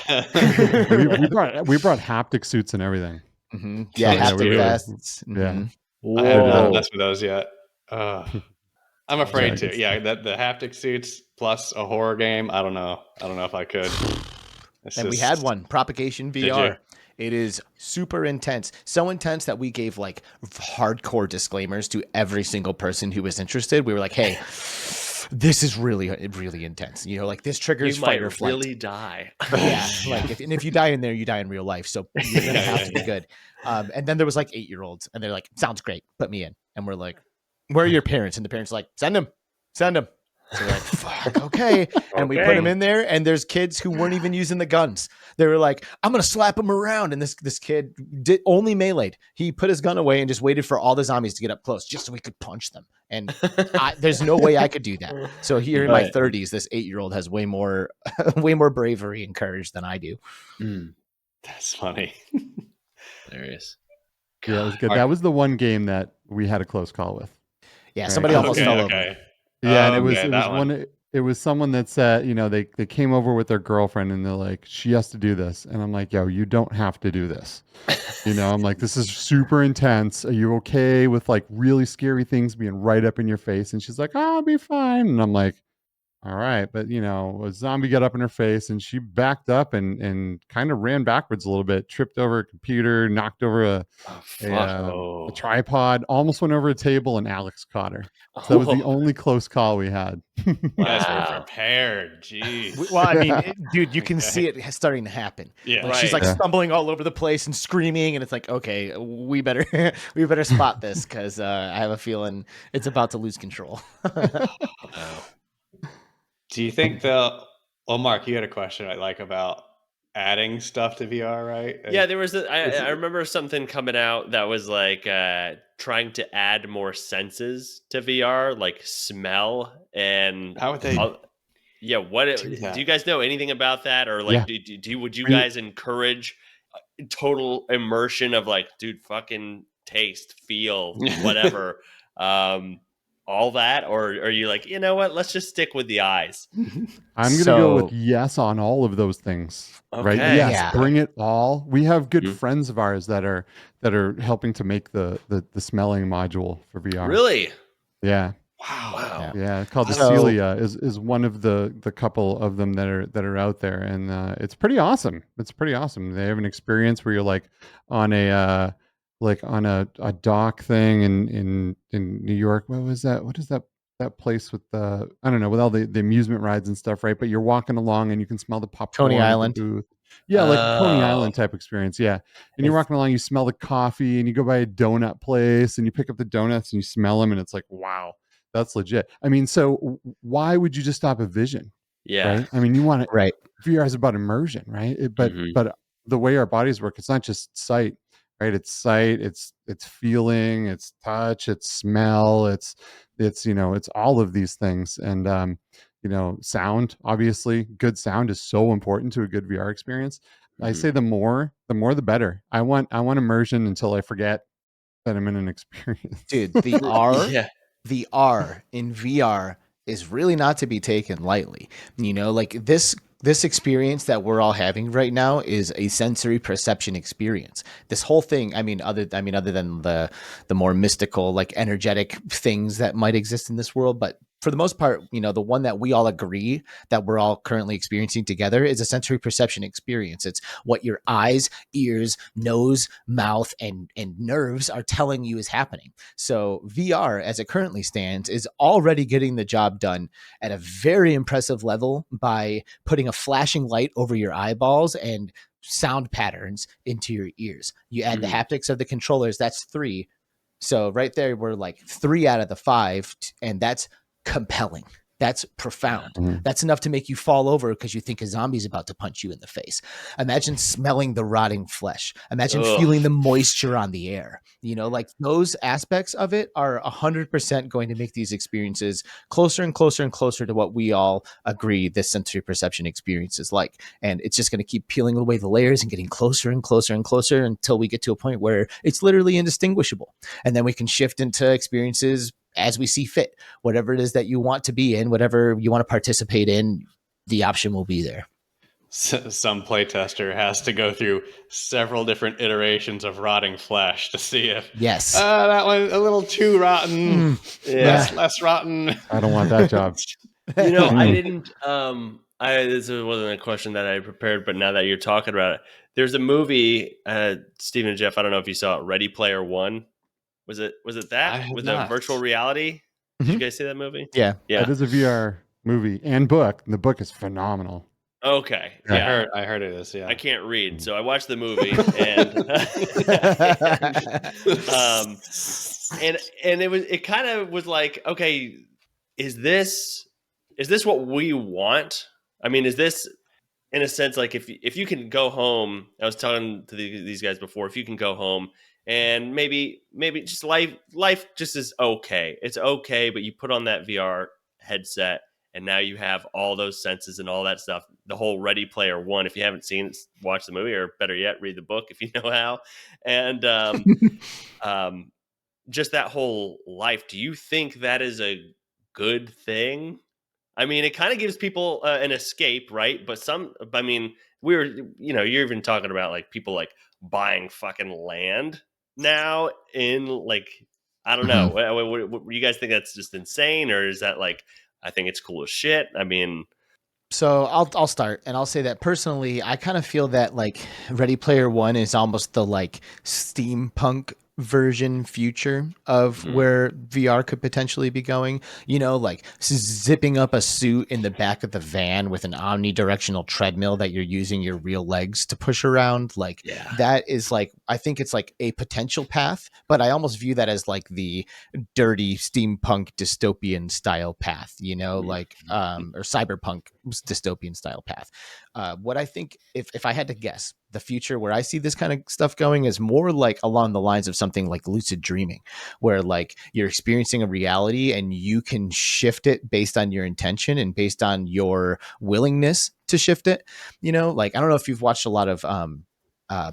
Speaker 3: we brought haptic suits and everything.
Speaker 4: Mm-hmm. Yeah, haptic vests.
Speaker 3: Yeah.
Speaker 2: I haven't done this with those yet. I'm afraid to. Yeah, the haptic suits plus a horror game. I don't know if I could.
Speaker 4: We had one, Propagation
Speaker 2: Did
Speaker 4: VR.
Speaker 2: you?
Speaker 4: It is super intense. So intense that we gave like hardcore disclaimers to every single person who was interested. We were like, hey, this is really, really intense. You know, like this triggers fight or flight.
Speaker 5: You might really die.
Speaker 4: Yeah. Like if you die in there, you die in real life. So you're going to have to be good. And then there was like 8-year-olds and they're like, sounds great. Put me in. And we're like, where are your parents? And the parents are like, send them. So we're like, fuck, okay. And we put him in there, and there's kids who weren't even using the guns. They were like, I'm going to slap him around. And this kid only meleeed. He put his gun away and just waited for all the zombies to get up close just so we could punch them. And there's no way I could do that. So here in my 30s, this 8-year-old has way more bravery and courage than I do.
Speaker 2: That's funny.
Speaker 5: Hilarious.
Speaker 3: Yeah, it was good. That was the one game that we had a close call with.
Speaker 4: Yeah, somebody almost fell over.
Speaker 3: Yeah, and it was someone that said, you know, they came over with their girlfriend and they're like, she has to do this. And I'm like, yo, you don't have to do this. You know, I'm like, this is super intense. Are you okay with like really scary things being right up in your face? And she's like, oh, I'll be fine. And I'm like, all right. But, you know, a zombie got up in her face and she backed up and kind of ran backwards a little bit, tripped over a computer, knocked over a tripod, almost went over a table, and Alex caught her. So that was the only close call we had.
Speaker 2: You guys were prepared. Jeez.
Speaker 4: Well, I mean, dude, you can see it starting to happen.
Speaker 2: Yeah.
Speaker 4: Like, she's like stumbling all over the place and screaming, and it's like, okay, we better spot this because I have a feeling it's about to lose control.
Speaker 2: Do you think well, Mark, you had a question about adding stuff to VR, right?
Speaker 5: Yeah, there was I remember something coming out that was like trying to add more senses to VR, like smell and
Speaker 2: how would they?
Speaker 5: What do you guys know anything about that, or like would you guys encourage total immersion of like, dude, fucking taste, feel, whatever, all that, or are you like, you know what, let's just stick with the eyes?
Speaker 3: I'm gonna go with yes on all of those things.
Speaker 5: Okay.
Speaker 3: Right? Yes, bring it all. We have good friends of ours that are helping to make the smelling module for VR.
Speaker 5: Really?
Speaker 3: Yeah.
Speaker 5: Wow.
Speaker 3: Yeah, it's called the Celia is one of the couple of them that are out there, and it's pretty awesome. It's pretty awesome. They have an experience where you're like on a dock thing in New York. What was that? What is that place with the, I don't know, with all the amusement rides and stuff, right? But you're walking along and you can smell the popcorn.
Speaker 4: Coney Island.
Speaker 3: Yeah, like a Coney Island type experience. Yeah. And you're walking along, you smell the coffee, and you go by a donut place and you pick up the donuts and you smell them, and it's like, wow, that's legit. I mean, so why would you just stop at vision?
Speaker 5: Yeah.
Speaker 3: Right? I mean, you want it.
Speaker 4: Right.
Speaker 3: VR is about immersion, right? But the way our bodies work, it's not just sight. Right, it's sight, it's feeling, it's touch, it's smell, it's you know, it's all of these things, and you know, sound. Obviously, good sound is so important to a good VR experience. I say the more the better. I want immersion until I forget that I'm in an experience.
Speaker 4: Dude, the R in VR is really not to be taken lightly. You know, like this experience that we're all having right now is a sensory perception experience. This whole thing, other than the more mystical, like energetic things that might exist in this world, but for the most part, you know, the one that we all agree that we're all currently experiencing together is a sensory perception experience. It's what your eyes, ears, nose, mouth, and nerves are telling you is happening. So VR, as it currently stands, is already getting the job done at a very impressive level by putting a flashing light over your eyeballs and sound patterns into your ears. You add the haptics of the controllers, that's 3. So right there, we're like 3 out of the 5, and that's compelling. That's profound. That's enough to make you fall over because you think a zombie's about to punch you in the face. Imagine smelling the rotting flesh. Imagine feeling the moisture on the air. You know, like those aspects of it are 100% going to make these experiences closer and closer and closer to what we all agree this sensory perception experience is like. And it's just going to keep peeling away the layers and getting closer and closer and closer until we get to a point where it's literally indistinguishable. And then we can shift into experiences as we see fit, whatever it is that you want to be in, whatever you want to participate in, the option will be there.
Speaker 2: some playtester has to go through several different iterations of rotting flesh to see if that one's a little too rotten, less rotten.
Speaker 3: I don't want that job.
Speaker 5: I didn't. This wasn't a question that I prepared, but now that you're talking about it, there's a movie. Stephen and Jeff, I don't know if you saw it. Ready Player One. Was it that with the virtual reality? Did you guys see that movie?
Speaker 4: Yeah.
Speaker 3: It is a VR movie and book. The book is phenomenal.
Speaker 5: Okay.
Speaker 2: Yeah. I heard it is. Yeah.
Speaker 5: I can't read, so I watched the movie and it kind of was like, okay, is this what we want? I mean, is this in a sense like if you can go home? I was telling to these guys before, if you can go home and maybe just life just is okay. It's okay, but you put on that VR headset. And now you have all those senses and all that stuff. The whole Ready Player One. If you haven't seen it, watch the movie, or better yet, read the book if you know how. And just that whole life. Do you think that is a good thing? I mean, it kind of gives people an escape, right? But you're even talking about like people like buying fucking land now in like, I don't know. What, you guys think that's just insane, or is that like? I think it's cool as shit. I mean,
Speaker 4: so I'll start, and I'll say that personally, I kind of feel that like Ready Player One is almost the like steampunk version future of where VR could potentially be going, like zipping up a suit in the back of the van with an omnidirectional treadmill that you're using your real legs to push around. Like that is like, I think it's like a potential path, but I almost view that as like the dirty steampunk dystopian style path, like, or cyberpunk dystopian style path. What I think, if I had to guess, the future where I see this kind of stuff going is more like along the lines of something like lucid dreaming, where like you're experiencing a reality and you can shift it based on your intention and based on your willingness to shift it. Like, I don't know if you've watched a lot of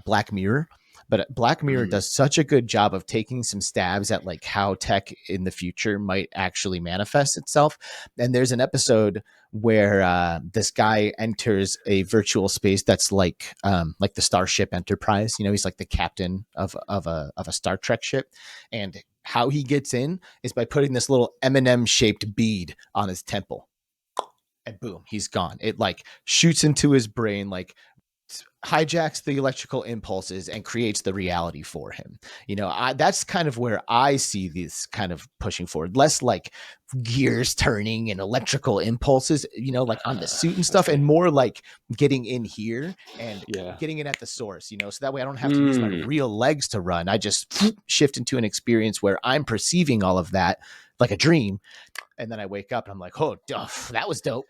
Speaker 4: Black Mirror, but Black Mirror does such a good job of taking some stabs at like how tech in the future might actually manifest itself. And there's an episode where this guy enters a virtual space that's like the Starship Enterprise. He's like the captain of a Star Trek ship, and how he gets in is by putting this little M&M shaped bead on his temple, and boom, he's gone. It like shoots into his brain, like hijacks the electrical impulses and creates the reality for him. That's kind of where I see this kind of pushing forward, less like gears turning and electrical impulses, like on the suit and stuff, and more like getting in here and getting it at the source, so that way I don't have to use my real legs to run. I just shift into an experience where I'm perceiving all of that like a dream. And then I wake up and I'm like, oh, that was dope.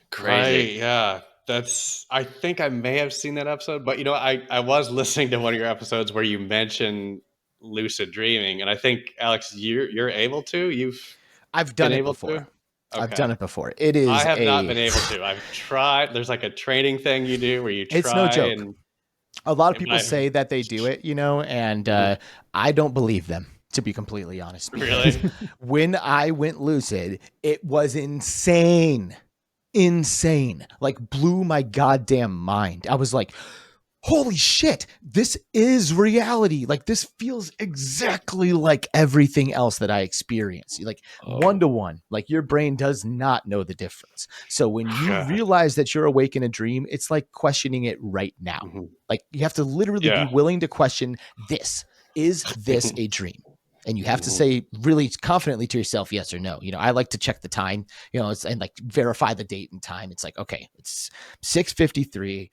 Speaker 5: Crazy.
Speaker 2: Yeah. I think I may have seen that episode, but I was listening to one of your episodes where you mentioned lucid dreaming, and I think, Alex, you're able to.
Speaker 4: I've done it before. Okay. I've done it before. It is.
Speaker 2: I have not been able to. I've tried. There's like a training thing you do where you try.
Speaker 4: It's no joke. A lot of people say that they do it, and I don't believe them, to be completely honest.
Speaker 2: Really?
Speaker 4: When I went lucid, it was insane, like blew my goddamn mind. I was like, holy shit, this is reality. Like, this feels exactly like everything else that I experience. Like one to one, like your brain does not know the difference. So when you realize that you're awake in a dream, it's like questioning it right now. Like you have to literally be willing to question this. Is this a dream? And you have to say really confidently to yourself, yes or no. I like to check the time, and like verify the date and time. It's like, okay, it's 6:53,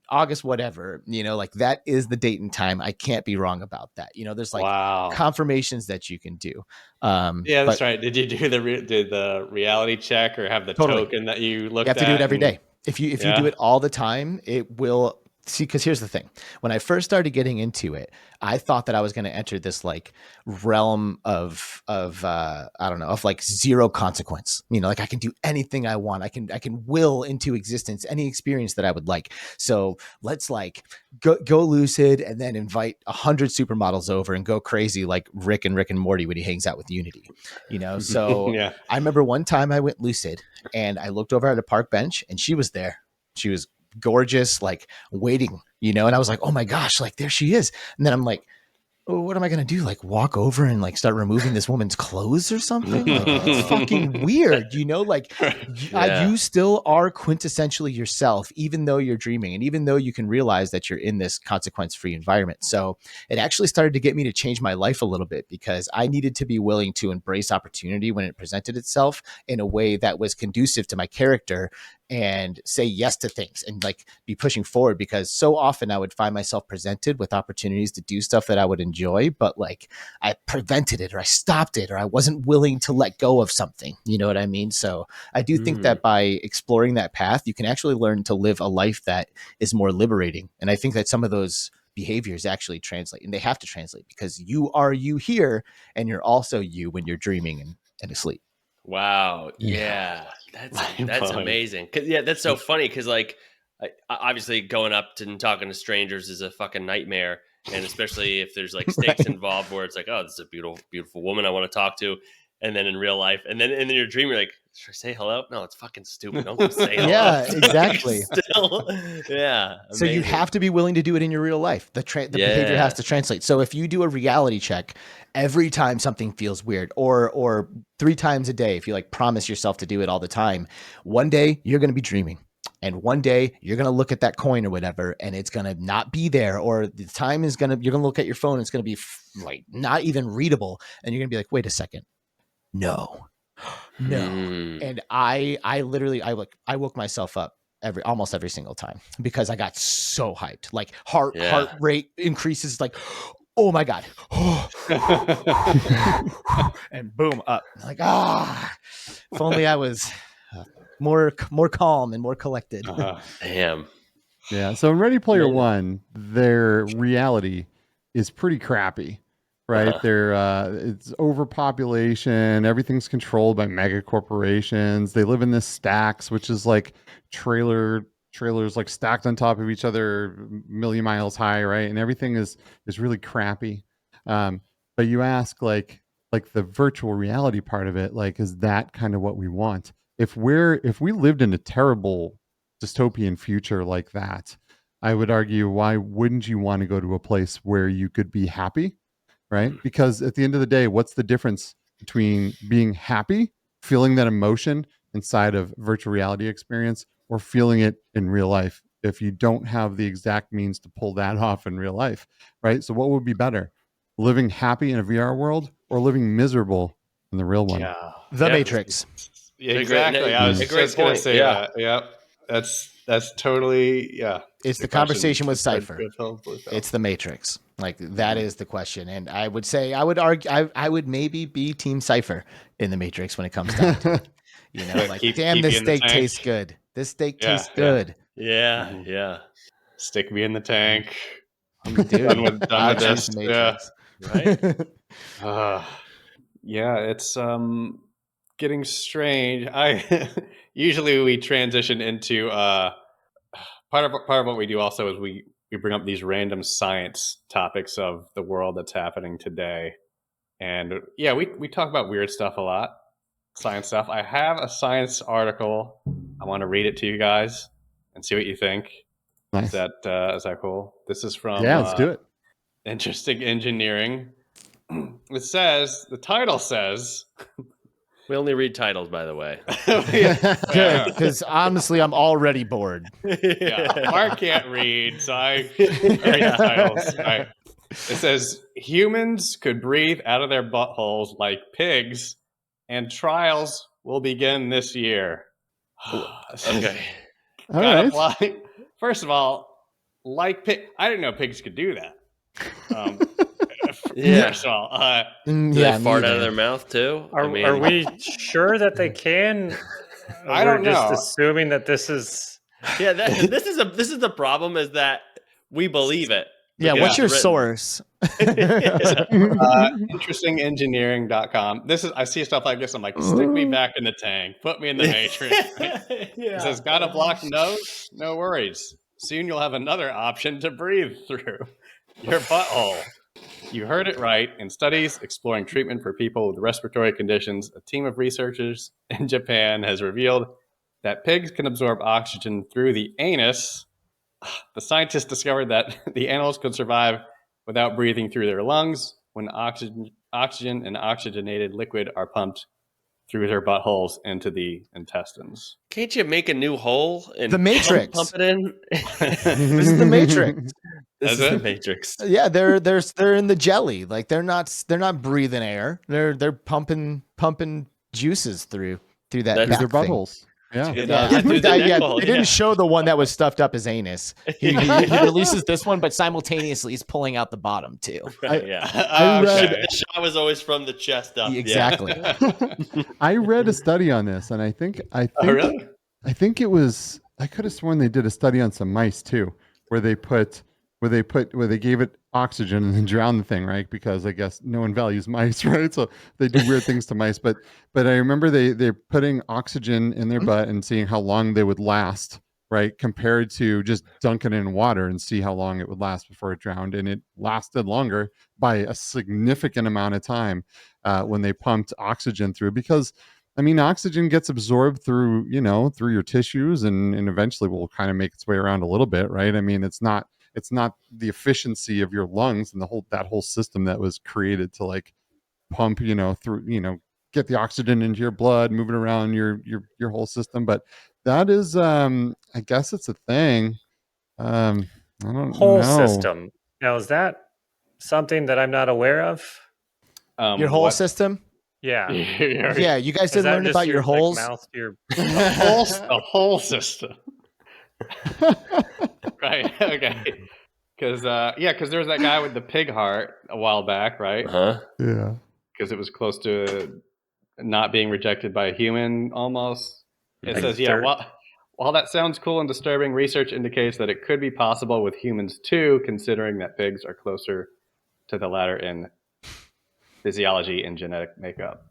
Speaker 4: August, whatever, like that is the date and time. I can't be wrong about that. There's like confirmations that you can do.
Speaker 2: That's right. Did you do the reality check or have the token that you looked at?
Speaker 4: You have to do it every day. If you do it all the time, it will. See, because here's the thing. When I first started getting into it, I thought that I was going to enter this like realm of I don't know, of like zero consequence. Like I can do anything I want. I can will into existence any experience that I would like. So let's like go lucid and then invite 100 supermodels over and go crazy like Rick and Morty when he hangs out with Unity. So I remember one time I went lucid and I looked over at a park bench and she was there. She was gorgeous, like waiting, you know, and I was like, oh my gosh, like there she is. And then I'm like, oh, what am I going to do? Like walk over and like start removing this woman's clothes or something? Like it's fucking weird, you know, like you still are quintessentially yourself, even though you're dreaming and even though you can realize that you're in this consequence-free environment. So it actually started to get me to change my life a little bit because I needed to be willing to embrace opportunity when it presented itself in a way that was conducive to my character and say yes to things and like be pushing forward, because so often I would find myself presented with opportunities to do stuff that I would enjoy, but like I prevented it or I stopped it or I wasn't willing to let go of something. You know what I mean? So I do think that by exploring that path, you can actually learn to live a life that is more liberating. And I think that some of those behaviors actually translate, and they have to translate because you are you here and you're also you when you're dreaming and asleep.
Speaker 5: Wow. Yeah. That's amazing. That's so funny because like obviously going up and talking to strangers is a fucking nightmare, and especially if there's like stakes involved where it's like, oh, this is a beautiful woman I want to talk to, and then in real life, and then in your dream you're like, should I say hello? No, it's fucking stupid. Don't go say hello.
Speaker 4: Yeah, exactly.
Speaker 5: Still, yeah.
Speaker 4: So you have to be willing to do it in your real life. The behavior has to translate. So if you do a reality check every time something feels weird, or 3 times a day, if you like promise yourself to do it all the time, one day you're going to be dreaming. And one day you're going to look at that coin or whatever, and it's going to not be there. Or the time is you're going to look at your phone. And it's going to be like not even readable. And you're going to be like, wait a second. No. And I woke myself up almost every single time because I got so hyped. Like heart rate increases, like, oh my God. And boom, up. Like, if only I was more calm and more collected.
Speaker 5: Damn.
Speaker 3: Yeah. So in Ready Player One, their reality is pretty crappy, right? It's overpopulation. Everything's controlled by mega corporations. They live in this stacks, which is like trailers like stacked on top of each other, a million miles high, right? And everything is really crappy. But you ask like the virtual reality part of it, like, is that kind of what we want? If we lived in a terrible dystopian future like that, I would argue, why wouldn't you want to go to a place where you could be happy, right? Because at the end of the day, what's the difference between being happy, feeling that emotion inside of virtual reality experience, or feeling it in real life if you don't have the exact means to pull that off in real life, right? So what would be better, living happy in a VR world or living miserable in the real one?
Speaker 2: Yeah.
Speaker 4: The Matrix.
Speaker 2: Yeah, exactly. I was just going to say that. Yep. That's totally,
Speaker 4: It's the conversation with Cypher. It's the Matrix. Like that is the question. And I would say, I would argue, I would maybe be Team Cypher in the Matrix when it comes down to it. You know, like, damn, this steak tastes good. This steak tastes good.
Speaker 5: Yeah.
Speaker 2: Stick me in the tank.
Speaker 4: Dude,
Speaker 2: done with this.
Speaker 4: Matrix.
Speaker 2: Right? It's getting strange. Usually we transition into part of what we do also is we bring up these random science topics of the world that's happening today. And we talk about weird stuff a lot. Science stuff. I have a science article. I want to read it to you guys and see what you think.
Speaker 3: Nice.
Speaker 2: Is that cool? This is from
Speaker 3: let's do it.
Speaker 2: Interesting Engineering. The title says.
Speaker 5: We only read titles, by the way.
Speaker 4: Good, because honestly, I'm already bored.
Speaker 2: Mark can't read, so I read the titles. Right. It says humans could breathe out of their buttholes like pigs, and trials will begin this year.
Speaker 5: Okay.
Speaker 3: All right.
Speaker 2: First of all, like pig, I didn't know pigs could do that. First of all,
Speaker 5: do they fart out of their mouth too?
Speaker 1: Are we sure that they can?
Speaker 2: I don't know.
Speaker 1: Just assuming that this is.
Speaker 5: Yeah, this is the problem, is that we believe it.
Speaker 4: Yeah, what's your source?
Speaker 2: Interestingengineering.com. I see stuff like this. I'm like, stick me back in the tank. Put me in the Matrix. It says, got a blocked nose? No worries. Soon you'll have another option to breathe through. Your butthole. You heard it right. In studies exploring treatment for people with respiratory conditions, a team of researchers in Japan has revealed that pigs can absorb oxygen through the anus, the scientists discovered that the animals could survive without breathing through their lungs when oxygen and oxygenated liquid are pumped through their buttholes into the intestines.
Speaker 5: Can't you make a new hole and
Speaker 4: The Matrix.
Speaker 5: pump it in?
Speaker 4: This is the Matrix.
Speaker 5: This is
Speaker 2: Is
Speaker 5: the
Speaker 2: it?
Speaker 5: Matrix.
Speaker 4: Yeah, they're in the jelly. Like they're not breathing air. They're pumping juices through that
Speaker 5: That's-
Speaker 3: Through their
Speaker 4: back thing.
Speaker 3: buttholes. Yeah.
Speaker 5: Yeah, through the neck hole,
Speaker 4: They didn't
Speaker 5: yeah.
Speaker 4: show the one that was stuffed up his anus. He releases this one, but simultaneously he's pulling out the bottom too.
Speaker 5: Right, yeah.
Speaker 3: I read-
Speaker 5: The shot was always from the chest up.
Speaker 4: Exactly.
Speaker 3: I read a study on this, and I think
Speaker 2: Oh, really?
Speaker 3: I think it was, I could have sworn they did a study on some mice too, where they gave it oxygen and then drowned the thing, right? Because I guess no one values mice, right? So they do weird things to mice. But I remember they're putting oxygen in their butt and seeing how long they would last, right? Compared to just dunking it in water and see how long it would last before it drowned. And it lasted longer by a significant amount of time when they pumped oxygen through, because I mean, oxygen gets absorbed through your tissues and eventually will kind of make its way around a little bit, right? I mean, it's not the efficiency of your lungs and that whole system that was created to like pump, through, get the oxygen into your blood, move it around your whole system. But that is, I guess it's a thing. I don't
Speaker 1: Whole
Speaker 3: know.
Speaker 1: system. Now, is that something that I'm not aware of?
Speaker 4: Your whole
Speaker 2: what-
Speaker 4: system?
Speaker 1: Yeah.
Speaker 4: Yeah, you guys
Speaker 1: Is
Speaker 4: didn't
Speaker 1: that
Speaker 4: learn
Speaker 1: just
Speaker 4: about your
Speaker 1: like,
Speaker 4: holes.
Speaker 1: mouth, your
Speaker 2: The whole system. Right. Okay. Because there was that guy with the pig heart a while back, right?
Speaker 5: Huh?
Speaker 3: Yeah.
Speaker 2: Because it was close to not being rejected by a human almost. It
Speaker 1: Like
Speaker 2: says,
Speaker 1: third-
Speaker 2: while that sounds cool and disturbing, research indicates that it could be possible with humans too, considering that pigs are closer to the latter in physiology and genetic makeup.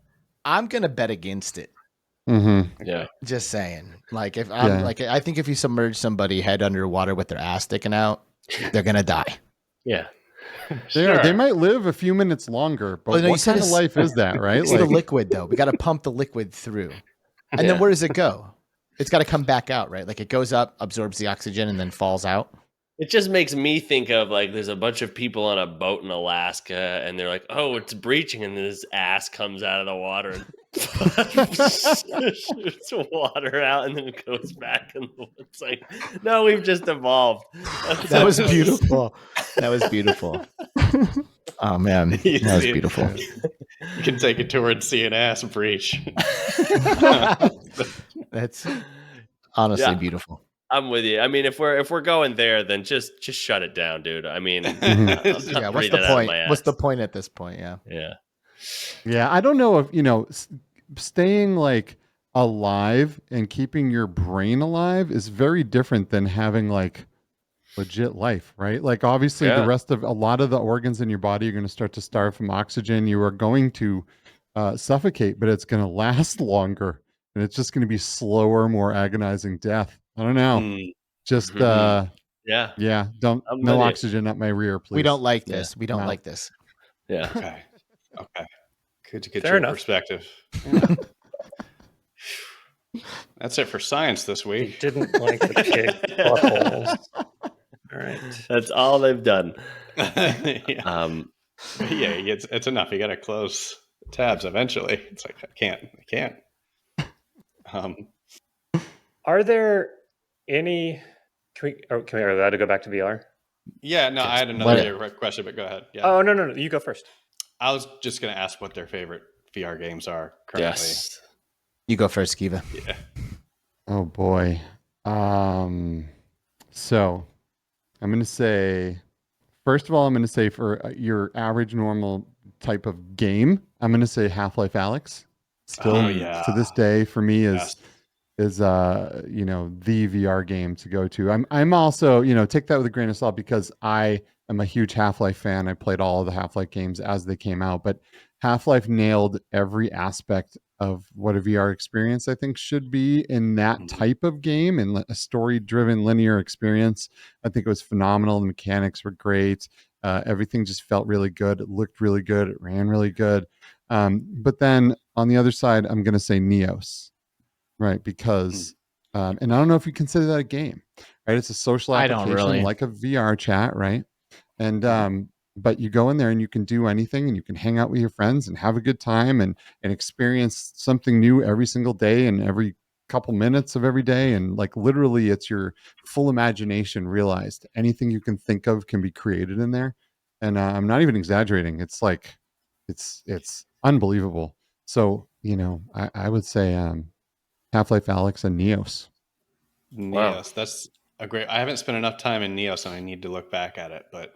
Speaker 4: I'm gonna bet against it.
Speaker 3: Mm-hmm.
Speaker 5: Yeah.
Speaker 4: Just saying. Like if I'm I think if you submerge somebody head underwater with their ass sticking out, they're gonna die.
Speaker 5: Yeah.
Speaker 3: They might live a few minutes longer, but
Speaker 4: Well, no, you
Speaker 3: what
Speaker 4: said
Speaker 3: kind of
Speaker 4: it's-
Speaker 3: life is that, right?
Speaker 4: It's the liquid though. We got to pump the liquid through, and then
Speaker 5: Yeah.
Speaker 4: where does it go? It's got to come back out, right? Like it goes up, absorbs the oxygen, and then falls out.
Speaker 5: It just makes me think of like there's a bunch of people on a boat in Alaska and they're like, oh, it's breaching, and then his ass comes out of the water and shoots water out and then it goes back, and it's like, no, we've just evolved.
Speaker 4: That was beautiful. That was beautiful. Oh man, that was beautiful.
Speaker 2: You can take a tour and see an ass breach.
Speaker 4: That's honestly
Speaker 5: Yeah.
Speaker 4: beautiful.
Speaker 5: I'm with you. I mean, if we're going there, then just shut it down, dude. I mean,
Speaker 3: Mhm.
Speaker 5: I'm not
Speaker 4: Yeah, what's
Speaker 5: breathing
Speaker 4: the
Speaker 5: it out of
Speaker 4: point?
Speaker 5: my
Speaker 4: What's the
Speaker 5: ass.
Speaker 4: point at this point? Yeah.
Speaker 5: Yeah.
Speaker 3: Yeah, I don't know if, staying like alive and keeping your brain alive is very different than having like legit life, right? Like obviously
Speaker 5: Yeah.
Speaker 3: the rest of a lot of the organs in your body are going to start to starve from oxygen. You are going to suffocate, but it's going to last longer and it's just going to be slower, more agonizing death. I don't know.
Speaker 5: Mm,
Speaker 3: Just
Speaker 5: Mhm. yeah.
Speaker 3: yeah, don't
Speaker 5: I'm
Speaker 3: no
Speaker 5: with you.
Speaker 3: oxygen up my rear, please.
Speaker 4: We don't like
Speaker 5: Yeah.
Speaker 4: this. We don't
Speaker 3: No.
Speaker 4: like this.
Speaker 5: Yeah.
Speaker 2: Okay. Good to get
Speaker 1: Fair
Speaker 2: your
Speaker 1: enough.
Speaker 2: perspective. That's it for science this
Speaker 1: You
Speaker 2: week.
Speaker 1: didn't like the pig buttholes. All right.
Speaker 5: That's all they've done.
Speaker 2: Yeah, it's enough. You got to close tabs eventually. It's like I can't.
Speaker 1: Are there any? Can we are allowed to go back to VR?
Speaker 2: Yeah, no, I had another question, but go ahead. Yeah,
Speaker 1: Oh no, you go first.
Speaker 2: I was just going to ask what their favorite VR games are currently.
Speaker 5: Yes.
Speaker 4: You go first, Skeeva.
Speaker 2: Yeah.
Speaker 3: Oh boy. So I'm going to say, first of all, I'm going to say for your average normal type of game, I'm going to say Half-Life Alex. Still
Speaker 2: Oh, yeah.
Speaker 3: to this day for me
Speaker 2: Yes.
Speaker 3: is the VR game to go to. I'm also, take that with a grain of salt because I am a huge Half-Life fan. I played all of the Half-Life games as they came out, but Half-Life nailed every aspect of what a VR experience I think should be in that type of game, and a story-driven linear experience. I think it was phenomenal. The mechanics were great. Everything just felt really good. It looked really good. It ran really good. But then on the other side, I'm going to say Neos, right? Because And I don't know if you consider that a game, right? It's a social
Speaker 4: I don't
Speaker 3: application
Speaker 4: really.
Speaker 3: like a VR chat, right? And but you go in there and you can do anything, and you can hang out with your friends and have a good time and experience something new every single day and every couple minutes of every day. And like literally, it's your full imagination realized. Anything you can think of can be created in there. And I'm not even exaggerating. It's like it's unbelievable. So I would say Half-Life Alex and Neos.
Speaker 2: Neos, that's a great. I haven't spent enough time in Neos, and I need to look back at it. But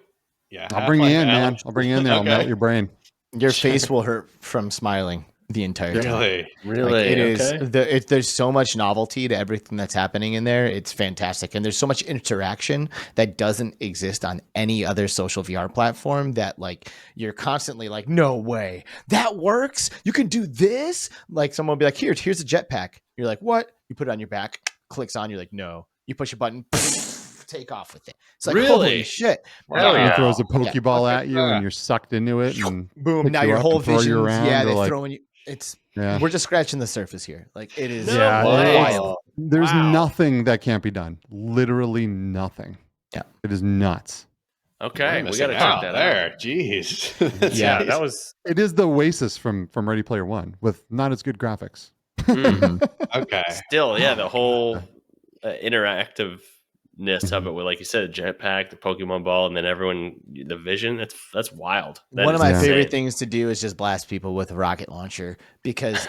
Speaker 2: yeah,
Speaker 3: I'll bring you in, man.
Speaker 2: Alex.
Speaker 3: I'll bring you in there. I'll melt your brain.
Speaker 4: Your face will hurt from smiling the entire time.
Speaker 2: Really,
Speaker 5: Really?
Speaker 4: It is.
Speaker 5: Okay.
Speaker 4: There's so much novelty to everything that's happening in there. It's fantastic, and there's so much interaction that doesn't exist on any other social VR platform. That like you're constantly like, no way, that works. You can do this. Like someone will be like, here's a jetpack. You're like, what? You put it on your back, clicks on. You're like, no. You push a button, take off with it. It's like,
Speaker 5: Really?
Speaker 4: holy shit.
Speaker 5: Hell
Speaker 3: He
Speaker 5: yeah.
Speaker 3: throws a Pokeball
Speaker 2: Look
Speaker 3: at
Speaker 2: at
Speaker 3: you,
Speaker 2: that.
Speaker 3: and you're sucked into it, and
Speaker 4: Boom.
Speaker 3: pick
Speaker 4: Now
Speaker 3: you
Speaker 4: your
Speaker 3: up
Speaker 4: whole
Speaker 3: and throw you
Speaker 4: vision.
Speaker 3: around,
Speaker 4: Yeah,
Speaker 3: or
Speaker 4: they're
Speaker 3: like,
Speaker 4: throwing you. It's
Speaker 3: yeah.
Speaker 4: we're just scratching the surface here. Like it is.
Speaker 5: No
Speaker 3: Yeah,
Speaker 5: way.
Speaker 4: wild.
Speaker 3: There's
Speaker 5: Wow.
Speaker 3: nothing that can't be done. Literally nothing.
Speaker 4: Yeah.
Speaker 3: It is nuts.
Speaker 5: Okay,
Speaker 2: We're
Speaker 5: we got to
Speaker 2: missing
Speaker 5: check
Speaker 2: out
Speaker 5: that out.
Speaker 2: there. Jeez.
Speaker 1: Yeah, that was
Speaker 3: It is the Oasis from Ready Player One with not as good graphics.
Speaker 5: Mm.
Speaker 2: Okay.
Speaker 5: Still, yeah, the whole interactiveness of it, with like you said, a jetpack, the Pokemon ball, and then everyone, the vision. That's wild. That
Speaker 4: One of
Speaker 5: is
Speaker 4: my
Speaker 3: insane.
Speaker 4: favorite things to do is just blast people with a rocket launcher because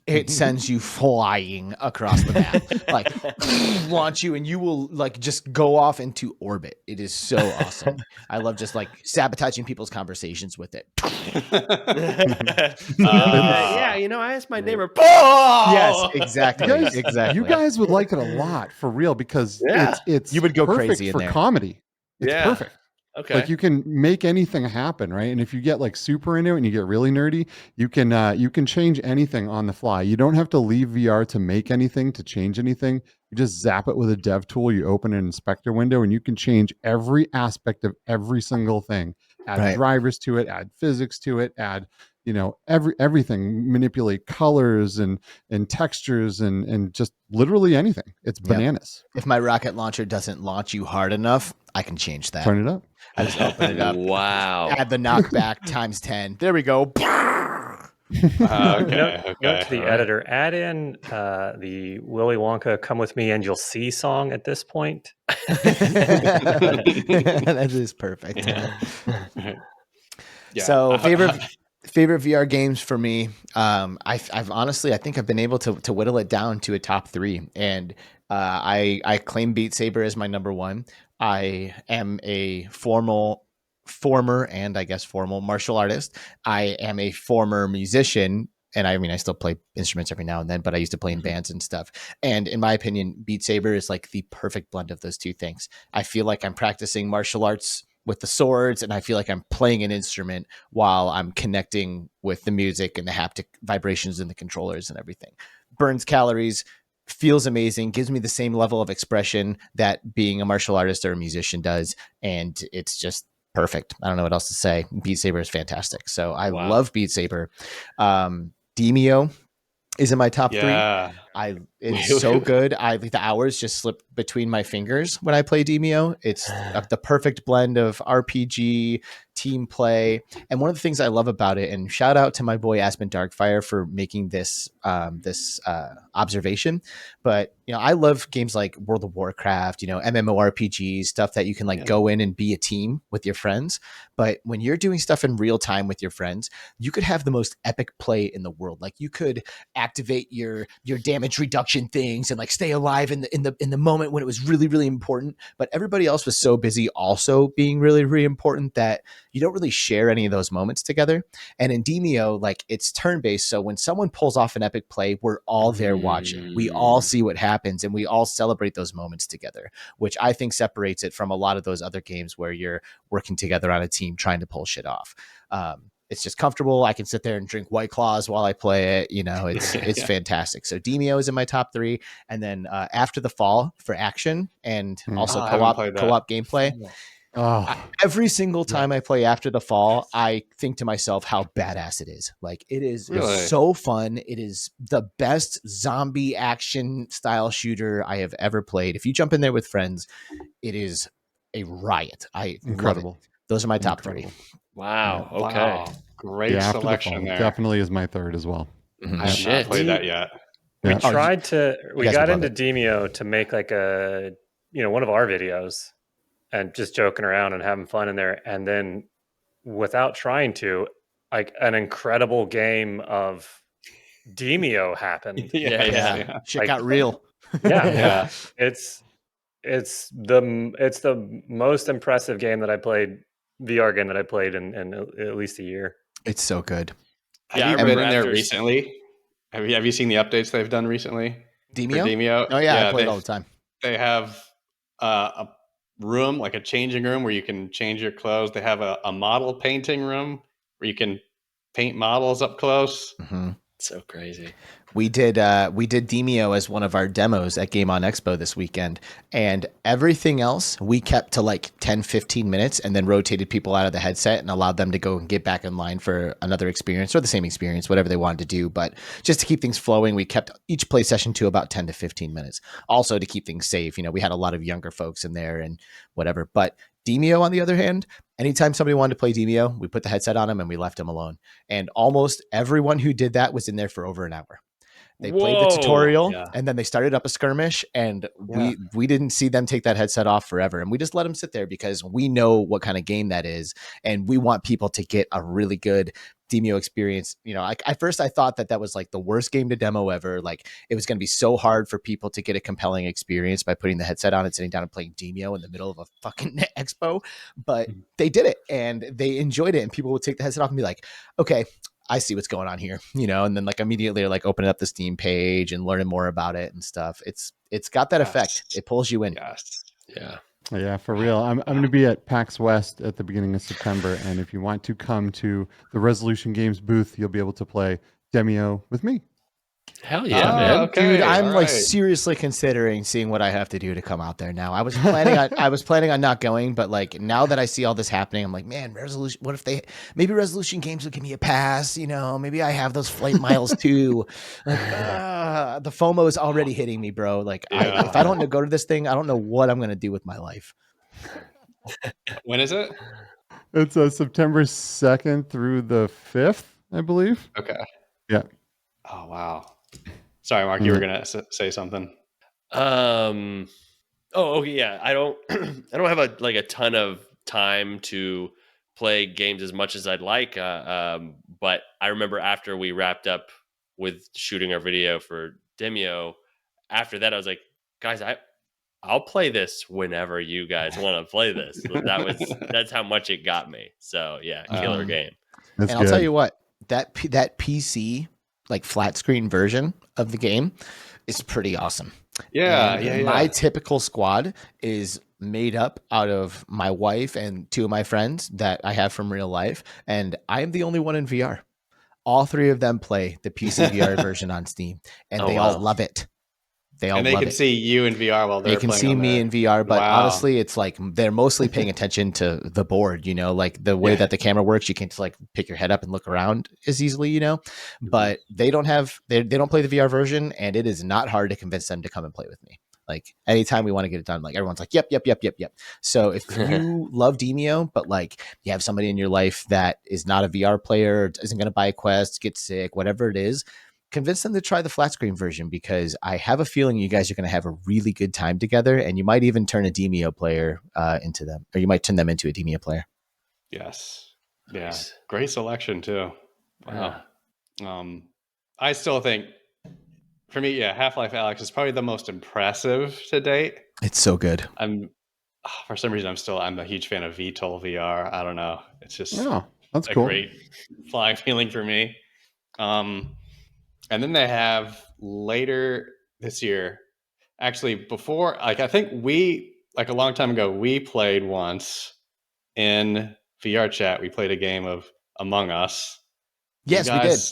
Speaker 4: it sends you flying across the map. Like launch you and you will like just go off into orbit. It is so awesome. I love just like sabotaging people's conversations with it.
Speaker 5: Yeah, I asked my neighbor. Oh!
Speaker 4: Yes, exactly.
Speaker 3: You guys,
Speaker 4: exactly.
Speaker 3: you guys would like it a lot for real because
Speaker 5: Yeah.
Speaker 3: it's
Speaker 4: You would go
Speaker 3: perfect
Speaker 4: crazy in
Speaker 3: for
Speaker 4: there.
Speaker 3: comedy. It's
Speaker 5: Yeah.
Speaker 3: perfect.
Speaker 5: Okay.
Speaker 3: Like you can make anything happen, right? And if you get like super into it and you get really nerdy, you can change anything on the fly. You don't have to leave VR to make anything, to change anything. You just zap it with a dev tool. You open an inspector window and you can change every aspect of every single thing. Add
Speaker 4: Right.
Speaker 3: drivers to it, add physics to it, add everything, manipulate colors and textures and just literally anything. It's
Speaker 4: Yep.
Speaker 3: bananas.
Speaker 4: If my rocket launcher doesn't launch you hard enough, I can change that.
Speaker 3: Turn it up.
Speaker 4: I just open it up.
Speaker 5: Wow.
Speaker 4: Add the knockback times 10. There we go.
Speaker 2: Okay.
Speaker 1: Note to the
Speaker 5: All right.
Speaker 1: editor: add in the Willy Wonka "Come with Me and You'll See" song at this point.
Speaker 4: That is perfect.
Speaker 2: Yeah.
Speaker 4: So favorite VR games for me. I've honestly, I think I've been able to whittle it down to a top 3, and I claim Beat Saber as my number 1. I am a former and I guess formal martial artist. I am a former musician. And I still play instruments every now and then, but I used to play in bands and stuff. And in my opinion, Beat Saber is like the perfect blend of those two things. I feel like I'm practicing martial arts with the swords, and I feel like I'm playing an instrument while I'm connecting with the music and the haptic vibrations and the controllers and everything. Burns calories, feels amazing, gives me the same level of expression that being a martial artist or a musician does. And it's just perfect. I don't know what else to say. Beat Saber is fantastic. So I
Speaker 5: Wow.
Speaker 4: love Beat Saber. Demio is in my top 3.
Speaker 2: Yeah.
Speaker 4: It's so good. The hours just slip between my fingers when I play Demio. It's the perfect blend of RPG, team play, and one of the things I love about it. And shout out to my boy Aspen Darkfire for making this observation. But I love games like World of Warcraft, MMORPGs, stuff that you can go in and be a team with your friends. But when you're doing stuff in real time with your friends, you could have the most epic play in the world. Like you could activate your damage reduction things and stay alive in the moment when it was really, really important. But everybody else was so busy also being really, really important that you don't really share any of those moments together. And in Demio, it's turn-based. So when someone pulls off an epic play, we're all there watching. We all see what happens and we all celebrate those moments together, which I think separates it from a lot of those other games where you're working together on a team trying to pull shit off. It's just comfortable. I can sit there and drink White Claws while I play it. It's fantastic. So Demio is in my top 3. And then After the Fall for action and also
Speaker 2: I haven't played that.
Speaker 4: co-op gameplay. Every single time I play After the Fall, I think to myself how badass it is. Like, it is
Speaker 2: Really?
Speaker 4: so fun. It is the best zombie action style shooter I have ever played. If you jump in there with friends, it is a riot. I
Speaker 3: Incredible.
Speaker 4: love it. Those are my top
Speaker 3: Incredible.
Speaker 4: 3.
Speaker 5: Wow.
Speaker 3: Yeah.
Speaker 5: Okay.
Speaker 2: Wow. Great
Speaker 3: Yeah, After the
Speaker 2: selection
Speaker 3: Fall
Speaker 2: there.
Speaker 3: definitely is my third as well.
Speaker 2: I have not played that yet.
Speaker 1: We
Speaker 3: Yeah.
Speaker 1: tried to. We
Speaker 4: guys
Speaker 1: got
Speaker 4: would love
Speaker 1: into Demio to make like a, one of our videos, and just joking around and having fun in there, and then without trying to, like an incredible game of Demio happened.
Speaker 5: Yeah.
Speaker 4: Shit
Speaker 1: Like-
Speaker 4: got real.
Speaker 2: Yeah.
Speaker 1: It's the most impressive game that I played, VR game that I played in at least a year.
Speaker 4: It's so good.
Speaker 5: Yeah, I
Speaker 2: Have you been
Speaker 5: remember
Speaker 2: in there
Speaker 5: after-
Speaker 2: recently? Have you seen the updates they've done recently? For
Speaker 4: Demio?
Speaker 2: Demio?
Speaker 4: Oh yeah, I play it all the time.
Speaker 2: They have a room, like a changing room where you can change your clothes. They have a model painting room where you can paint models up close.
Speaker 4: Mm-hmm.
Speaker 5: So crazy.
Speaker 4: We did Demio as one of our demos at Game On Expo this weekend, and everything else we kept to like 10, 15 minutes and then rotated people out of the headset and allowed them to go and get back in line for another experience or the same experience, whatever they wanted to do. But just to keep things flowing, we kept each play session to about 10 to 15 minutes. Also to keep things safe. We had a lot of younger folks in there and whatever. But Demio, on the other hand, anytime somebody wanted to play Demio, we put the headset on them and we left them alone. And almost everyone who did that was in there for over an hour. They played the tutorial and then they started up a skirmish, and we didn't see them take that headset off forever. And we just let them sit there because we know what kind of game that is. And we want people to get a really good Demio experience. At first I thought that was like the worst game to demo ever. Like, it was going to be so hard for people to get a compelling experience by putting the headset on and sitting down and playing Demio in the middle of a fucking expo. But they did it and they enjoyed it. And people would take the headset off and be like, okay, I see what's going on here, and then like immediately like opening up the Steam page and learning more about it and stuff. It's got that effect. It pulls you in.
Speaker 2: Yes.
Speaker 3: Yeah, for real. I'm going to be at PAX West at the beginning of September, and if you want to come to the Resolution Games booth, you'll be able to play Demio with me.
Speaker 5: Hell yeah, man.
Speaker 2: Okay.
Speaker 4: Dude, I'm
Speaker 2: All
Speaker 4: like
Speaker 2: right.
Speaker 4: seriously considering seeing what I have to do to come out there now. I was planning on not going, but like now that I see all this happening, I'm like, man, Resolution, what if maybe Resolution Games will give me a pass, maybe I have those flight miles too. Like, the FOMO is already hitting me, bro. Like, if I don't go to this thing, I don't know what I'm going to do with my life.
Speaker 2: When is it?
Speaker 3: It's September 2nd through the 5th, I believe.
Speaker 2: Okay.
Speaker 3: Yeah.
Speaker 2: Oh, wow. Sorry, Mark, you were going to say something.
Speaker 5: Oh, okay, yeah. I don't have a ton of time to play games as much as I'd like. But I remember after we wrapped up with shooting our video for Demio, after that I was like, guys, I'll play this whenever you guys want to play this. That's how much it got me. So yeah, killer game.
Speaker 3: That's
Speaker 4: I'll tell you what, that PC like flat screen version of the game is pretty awesome.
Speaker 2: Yeah.
Speaker 4: My typical squad is made up out of my wife and 2 of my friends that I have from real life, and I am the only one in VR. All 3 of them play the PC VR version on Steam, and they all love it. They
Speaker 2: can see you in VR while they're
Speaker 4: they can
Speaker 2: playing
Speaker 4: see
Speaker 2: on
Speaker 4: me
Speaker 2: there.
Speaker 4: in VR, but
Speaker 2: Wow.
Speaker 4: honestly, it's like they're mostly paying attention to the board, like the way that the camera works. You can't just like pick your head up and look around as easily, but they don't play the VR version, and it is not hard to convince them to come and play with me. Like anytime we want to get it done, like everyone's like, yep. So if you love Demio, but like you have somebody in your life that is not a VR player, isn't going to buy a Quest, get sick, whatever it is, convince them to try the flat screen version, because I have a feeling you guys are going to have a really good time together, and you might even turn a Demio player into them, or you might turn them into a Demio player.
Speaker 2: Yes.
Speaker 5: Nice.
Speaker 2: Yeah. Great selection too. Wow. I still think, for me, Half-Life Alex is probably the most impressive to date.
Speaker 4: It's so good.
Speaker 2: For some reason, I'm a huge fan of VTOL VR. I don't know. It's just
Speaker 3: that's
Speaker 2: a
Speaker 3: cool.
Speaker 2: great flying feeling for me. And then they have later this year, actually before, like I think a long time ago, we played once in VR chat. We played a game of Among Us.
Speaker 4: Yes,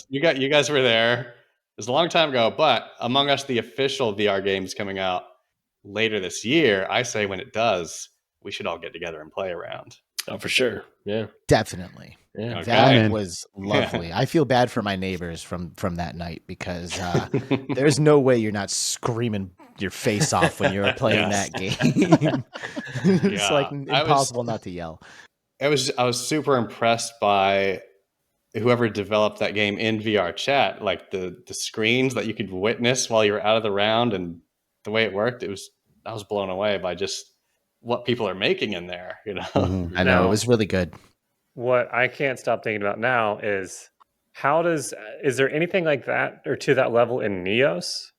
Speaker 4: we did.
Speaker 2: You guys were there. It was a long time ago, but Among Us, the official VR game, is coming out later this year. I say when it does, we should all get together and play around.
Speaker 5: Oh, for sure. Yeah.
Speaker 4: Definitely.
Speaker 5: Yeah.
Speaker 2: Okay.
Speaker 4: That was lovely. I feel bad for my neighbors from that night because there's no way you're not screaming your face off when you're playing
Speaker 2: Yes.
Speaker 4: that game. It's
Speaker 2: Yeah.
Speaker 4: like impossible not to yell.
Speaker 2: I was super impressed by whoever developed that game in VR chat, like the screens that you could witness while you were out of the round and the way it worked. I was blown away by just what people are making in there, you know.
Speaker 3: Mhm.
Speaker 4: I know,
Speaker 1: Now,
Speaker 4: it was really good.
Speaker 1: what I can't stop thinking about now is is there anything like that or to that level in Neos?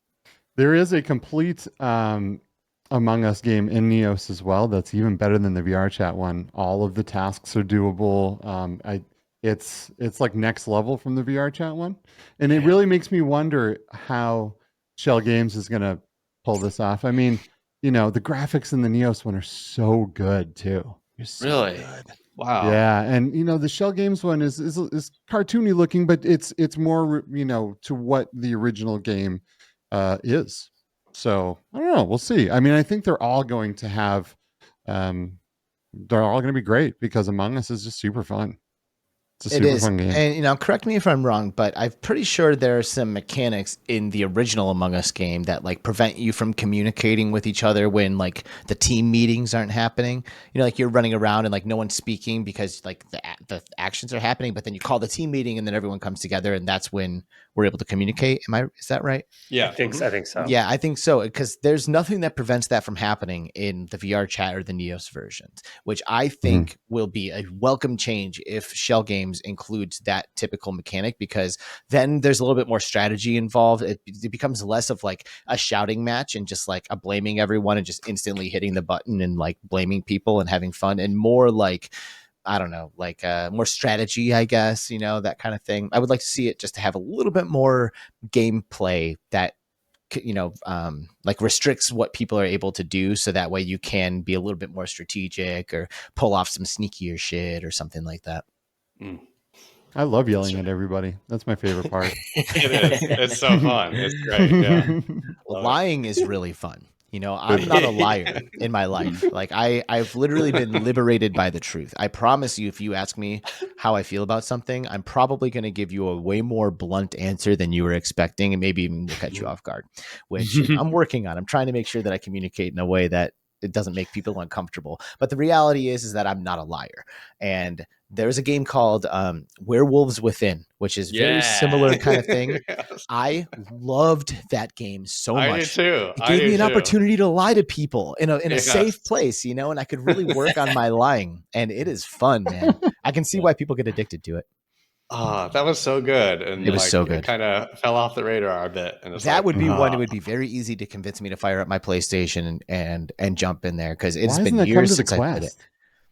Speaker 3: There is a complete Among Us game in Neos as well. That's even better than the VR chat one. All of the tasks are doable. It's like next level from the VR chat one, and it really makes me wonder how Shell Games is going to pull this off. I mean, the graphics in the Neos one are so good too. They're so
Speaker 5: Really?
Speaker 3: good.
Speaker 2: Wow.
Speaker 3: Yeah, and the Shell Games one is cartoony looking, but it's more to what the original game is. So I don't know. We'll see. I mean, I think they're all going to have, they're all going to be great because Among Us is just super fun. It's a super fun game.
Speaker 4: And correct me if I'm wrong, but I'm pretty sure there are some mechanics in the original Among Us game that like prevent you from communicating with each other when like the team meetings aren't happening. Like you're running around and like no one's speaking because like the actions are happening, but then you call the team meeting and then everyone comes together and that's when we're able to communicate. Is that right?
Speaker 2: Yeah.
Speaker 1: I think so.
Speaker 4: Yeah, I think so, because there's nothing that prevents that from happening in the VR chat or the Neos versions, which I think will be a welcome change if Shell Games includes that typical mechanic, because then there's a little bit more strategy involved. It becomes less of like a shouting match and just like a blaming everyone and just instantly hitting the button and like blaming people and having fun, and more like, I don't know, like more strategy, I guess, that kind of thing. I would like to see it just to have a little bit more gameplay that, like restricts what people are able to do. So that way you can be a little bit more strategic or pull off some sneakier shit or something like that.
Speaker 3: I love yelling at everybody. That's my favorite part.
Speaker 2: It is. It's so fun. It's great. Yeah.
Speaker 4: Lying is really fun. I'm not a liar in my life. Like I've literally been liberated by the truth. I promise you, if you ask me how I feel about something, I'm probably going to give you a way more blunt answer than you were expecting, and maybe even will catch you off guard, which I'm working on. I'm trying to make sure that I communicate in a way that it doesn't make people uncomfortable. But the reality is that I'm not a liar. And there's a game called Werewolves Within, which is very similar kind of thing.
Speaker 2: Yes.
Speaker 4: I loved that game so much.
Speaker 2: I do too.
Speaker 4: It gave me an opportunity to lie to people in a safe place, and I could really work on my lying. And it is fun, man. I can see why people get addicted to it.
Speaker 2: Oh, that was so good. And
Speaker 4: it was so good.
Speaker 2: It kind of fell off the radar a bit. And
Speaker 4: that would be one. It would be very easy to convince me to fire up my PlayStation and jump in there, because it's been years since I played it.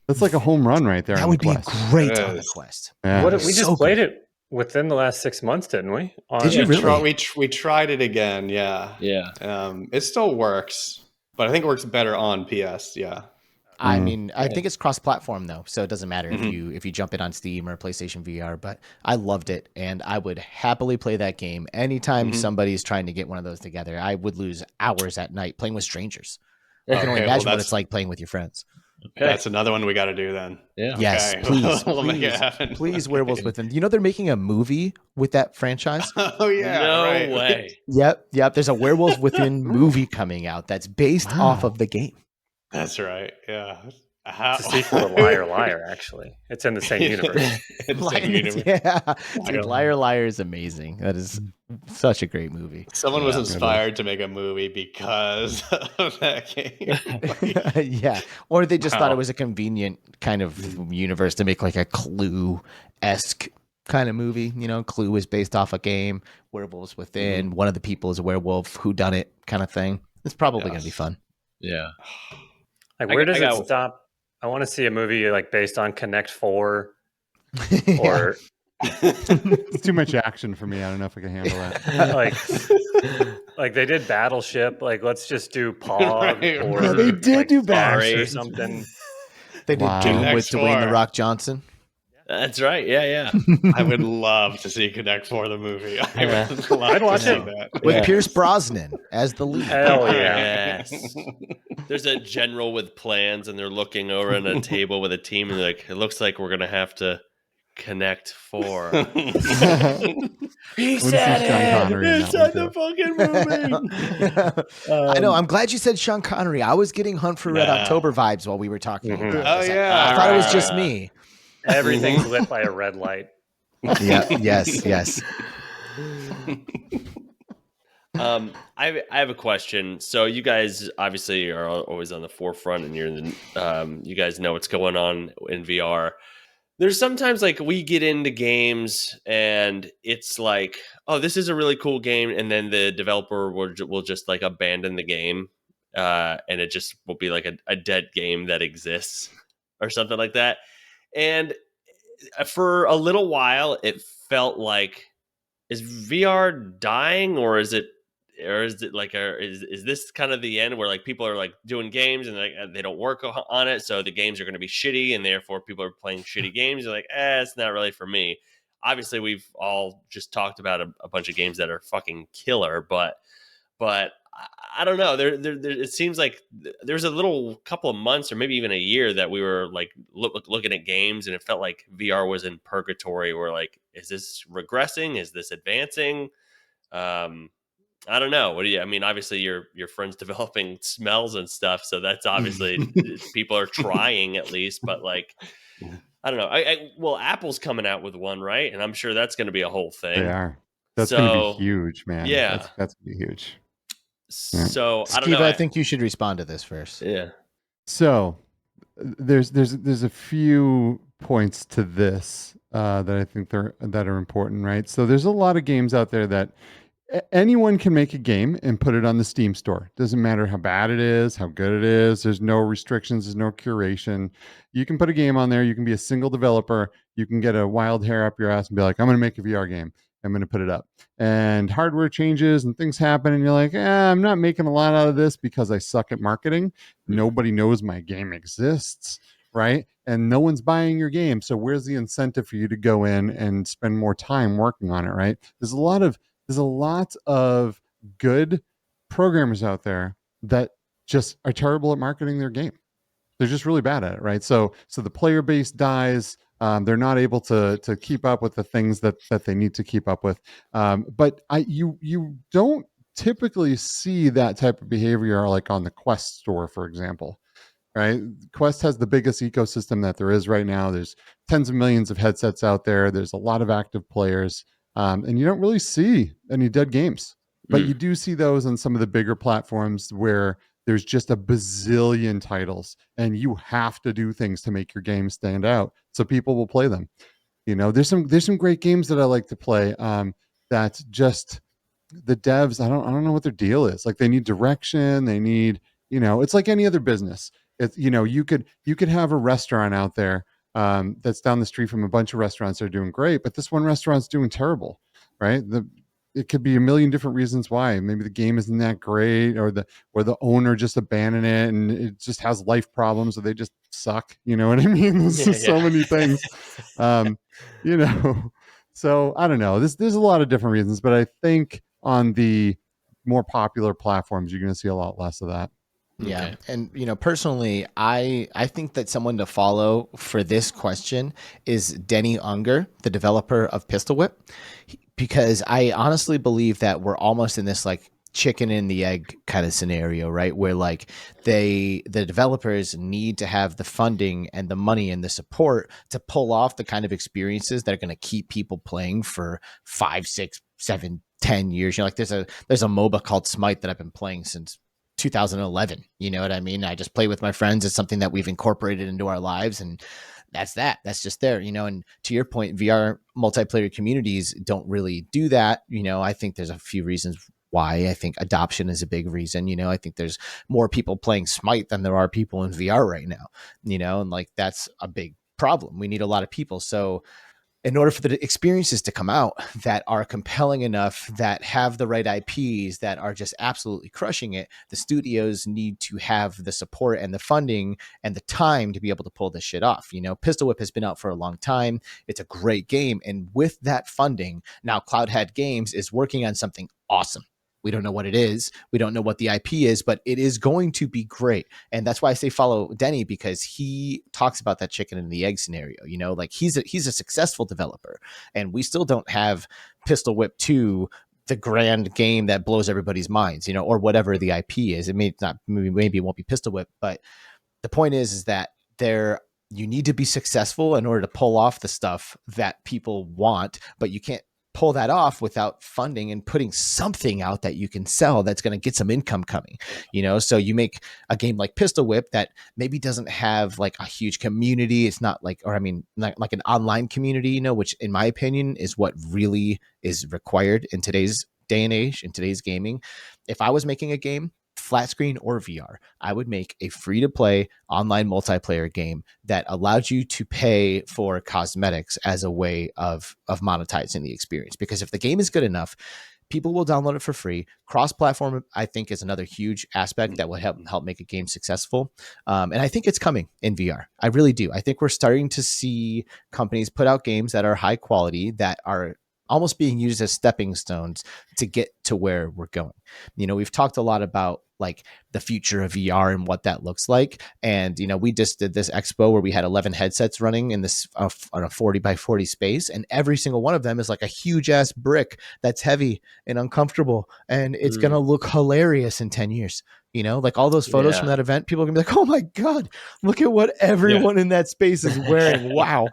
Speaker 3: That's like a home run right there.
Speaker 4: That would be great on the Quest.
Speaker 3: Yeah.
Speaker 1: We just played it within the last 6 months, didn't we?
Speaker 4: Did you really?
Speaker 2: We tried it again. Yeah.
Speaker 5: Yeah.
Speaker 2: It still works, but I think it works better on PS. Yeah.
Speaker 4: I mean, I think it's cross-platform though, so it doesn't matter if you jump it on Steam or PlayStation VR. But I loved it, and I would happily play that game anytime somebody's trying to get one of those together. I would lose hours at night playing with strangers. I can only imagine what it's like playing with your friends.
Speaker 5: Okay.
Speaker 2: That's another one we got to do then.
Speaker 5: Yeah.
Speaker 4: Yes,
Speaker 2: Okay.
Speaker 4: please,
Speaker 2: We'll make it happen.
Speaker 4: please, Werewolves Within. They're making a movie with that franchise.
Speaker 2: Oh yeah,
Speaker 5: No
Speaker 2: right.
Speaker 5: way.
Speaker 4: Yep. There's a Werewolves Within movie coming out that's based off of the game.
Speaker 2: That's right. Yeah.
Speaker 1: It's a sequel to Liar Liar, actually. It's in the same universe.
Speaker 2: It's the same universe.
Speaker 4: Yeah. Dude, Liar Liar is amazing. That is such a great movie.
Speaker 2: Someone was inspired to make a movie because of that game.
Speaker 4: Yeah. Or they just thought it was a convenient kind of universe to make like a Clue-esque kind of movie. Clue is based off a game. Werewolves Within. One of the people is a werewolf. Whodunit kind of thing. It's probably going to be fun.
Speaker 5: Yeah.
Speaker 1: Like, where does it stop? I want to see a movie like based on Connect 4 or
Speaker 3: It's too much action for me. I don't know if I can handle that.
Speaker 1: like they did Battleship. Like, let's just do Pog or
Speaker 4: Yeah, they did do
Speaker 1: Sparks
Speaker 4: Battleship
Speaker 1: or something.
Speaker 4: They did Doom with Dwayne The Rock Johnson.
Speaker 5: That's right. Yeah.
Speaker 2: I would love to see Connect 4 the movie. I
Speaker 5: Yeah.
Speaker 2: would love
Speaker 1: I'd watch
Speaker 2: to see
Speaker 1: it.
Speaker 2: that.
Speaker 4: With
Speaker 5: Yeah.
Speaker 4: Pierce Brosnan as the lead.
Speaker 1: Hell yeah.
Speaker 5: Yes. There's a general with plans, and they're looking over at a table with a team, and they're like, it looks like we're gonna have to Connect 4. He
Speaker 3: said Sean Connery in
Speaker 5: He
Speaker 3: that
Speaker 5: said
Speaker 3: one,
Speaker 5: the fucking movie.
Speaker 4: I know. I'm glad you said Sean Connery. I was getting Hunt for Red October vibes while we were talking
Speaker 1: Mhm.
Speaker 4: about
Speaker 2: Oh,
Speaker 4: this.
Speaker 2: yeah.
Speaker 4: I thought it was just me.
Speaker 1: Everything's lit by a red light.
Speaker 4: Yeah. Yes.
Speaker 5: I have a question. So you guys obviously are always on the forefront, and you're in the, you guys know what's going on in VR. There's sometimes like we get into games and it's like, oh, this is a really cool game, and then the developer will just like abandon the game, and it just will be like a dead game that exists or something like that. And for a little while, it felt like, is VR dying, or is it like is this kind of the end where like people are like doing games and like they don't work on it, so the games are going to be shitty, and therefore people are playing shitty games? They're like, it's not really for me. Obviously, we've all just talked about a bunch of games that are fucking killer, but I don't know. There, it seems like there's a little couple of months or maybe even a year that we were like looking at games, and it felt like VR was in purgatory. We're like, is this regressing? Is this advancing? I don't know. What do you? I mean, obviously, your friend's developing smells and stuff, so that's obviously people are trying at least. But like, I don't know. Well, Apple's coming out with one, right? And I'm sure that's going to be a whole thing.
Speaker 3: They are. That's going to be huge, man.
Speaker 5: Yeah,
Speaker 3: that's going to be huge.
Speaker 5: So I don't
Speaker 4: Skeeva,
Speaker 5: know.
Speaker 4: I think you should respond to this first.
Speaker 5: Yeah.
Speaker 3: So there's a few points to this that I think that are important, right? So there's a lot of games out there that anyone can make a game and put it on the Steam store. Doesn't matter how bad it is, how good it is. There's no restrictions. There's no curation. You can put a game on there. You can be a single developer. You can get a wild hair up your ass and be like, I'm going to make a VR game. I'm going to put it up. And hardware changes and things happen. And you're like, I'm not making a lot out of this because I suck at marketing. Nobody knows my game exists, right? And no one's buying your game. So where's the incentive for you to go in and spend more time working on it, right? There's a lot of good programmers out there that just are terrible at marketing their game. They're just really bad at it, right? So the player base dies. They're not able to keep up with the things that they need to keep up with. But you don't typically see that type of behavior like on the Quest store, for example. Right? Quest has the biggest ecosystem that there is right now. There's tens of millions of headsets out there. There's a lot of active players. And you don't really see any dead games, but you do see those on some of the bigger platforms where there's just a bazillion titles and you have to do things to make your game stand out. So people will play them. You know, there's some great games that I like to play. That just the devs, I don't know what their deal is. Like they need direction. They need, it's like any other business. It's, you could have a restaurant out there that's down the street from a bunch of restaurants that are doing great, but this one restaurant's doing terrible, right? It could be a million different reasons why. Maybe the game isn't that great, or the owner just abandoned it and it just has life problems, or they just suck. You know what I mean? There's just so many things. So I don't know. There's a lot of different reasons, but I think on the more popular platforms, you're going to see a lot less of that.
Speaker 4: Yeah. Okay. And, personally, I think that someone to follow for this question is Denny Unger, the developer of Pistol Whip, because I honestly believe that we're almost in this like chicken and the egg kind of scenario, right? Where like the developers need to have the funding and the money and the support to pull off the kind of experiences that are going to keep people playing for 5, 6, 7, 10 years. Like there's a MOBA called Smite that I've been playing since 2011. You know what I mean? I just play with my friends. It's something that we've incorporated into our lives, and that's just there, and to your point, VR multiplayer communities don't really do that. I think there's a few reasons why. I think adoption is a big reason. I think there's more people playing Smite than there are people in VR right now, and like that's a big problem. We need a lot of people. So in order for the experiences to come out that are compelling enough, that have the right IPs, that are just absolutely crushing it, the studios need to have the support and the funding and the time to be able to pull this shit off. You know, Pistol Whip has been out for a long time. It's a great game. And with that funding, now Cloudhead Games is working on something awesome. We don't know what it is. We don't know what the IP is, but it is going to be great. And that's why I say follow Denny, because he talks about that chicken and the egg scenario. You know, like he's a successful developer, and we still don't have Pistol Whip 2, the grand game that blows everybody's minds, you know, or whatever the IP is. It may not, maybe it won't be Pistol Whip, but the point is that you need to be successful in order to pull off the stuff that people want, but you can't pull that off without funding and putting something out that you can sell that's going to get some income coming, you know? So you make a game like Pistol Whip that maybe doesn't have like a huge community. It's not like, not like an online community, you know, which in my opinion is what really is required in today's day and age, in today's gaming. If I was making a game, flat screen or VR, I would make a free-to-play online multiplayer game that allowed you to pay for cosmetics as a way of monetizing the experience. Because if the game is good enough, people will download it for free. Cross-platform, I think, is another huge aspect that will help make a game successful. And I think it's coming in VR. I really do. I think we're starting to see companies put out games that are high quality, that are almost being used as stepping stones to get to where we're going. You know, we've talked a lot about like the future of VR and what that looks like. And, you know, we just did this expo where we had 11 headsets running in this on a 40 by 40 space. And every single one of them is like a huge ass brick that's heavy and uncomfortable. And it's going to look hilarious in 10 years. You know, like all those photos from that event, people are gonna be like, oh my God, look at what everyone in that space is wearing. Wow.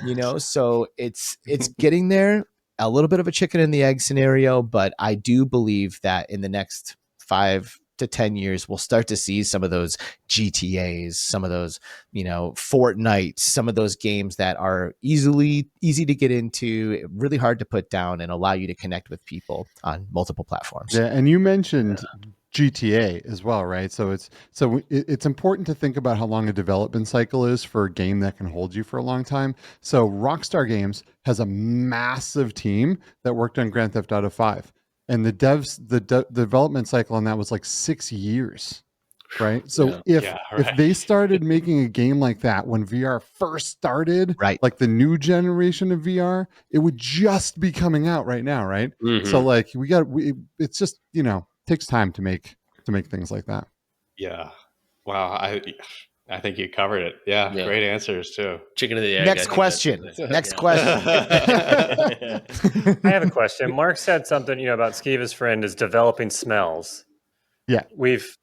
Speaker 4: You know, so it's getting there. A little bit of a chicken and the egg scenario, but I do believe that in the next 5 to 10 years, we'll start to see some of those GTAs, some of those, you know, Fortnite, some of those games that are easy to get into, really hard to put down, and allow you to connect with people on multiple platforms.
Speaker 3: Yeah, and you mentioned GTA as well, right? So it's important to think about how long a development cycle is for a game that can hold you for a long time. So Rockstar Games has a massive team that worked on Grand Theft Auto 5, and the development cycle on that was like 6 years, right? So if they started making a game like that when VR first started, right, like the new generation of VR, it would just be coming out right now, right? Mm-hmm. So like it's just, you know, takes time to make things like that.
Speaker 2: Yeah. Wow. I think you covered it. Yeah. Great answers too.
Speaker 5: Chicken of the egg.
Speaker 4: Next question. Next question.
Speaker 1: I have a question. Mark said something, you know, about Skeeva's friend is developing smells.
Speaker 3: Yeah.
Speaker 1: We've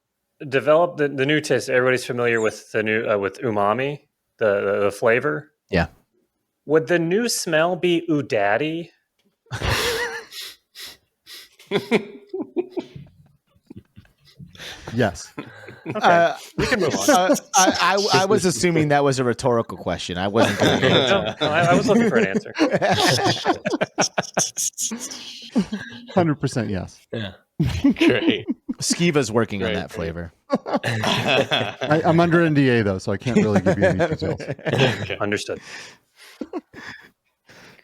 Speaker 1: developed the new taste. Everybody's familiar with the new with umami, the flavor.
Speaker 4: Yeah.
Speaker 1: Would the new smell be Udaddy?
Speaker 3: Yes.
Speaker 1: Okay. We can move on.
Speaker 4: I was assuming that was a rhetorical question. I wasn't going to answer.
Speaker 1: No, I was looking for an answer.
Speaker 3: 100% yes.
Speaker 5: Yeah.
Speaker 2: Great.
Speaker 4: Skeeva's working on that flavor.
Speaker 3: I'm under NDA though, so I can't really give you any details.
Speaker 1: Okay. Understood.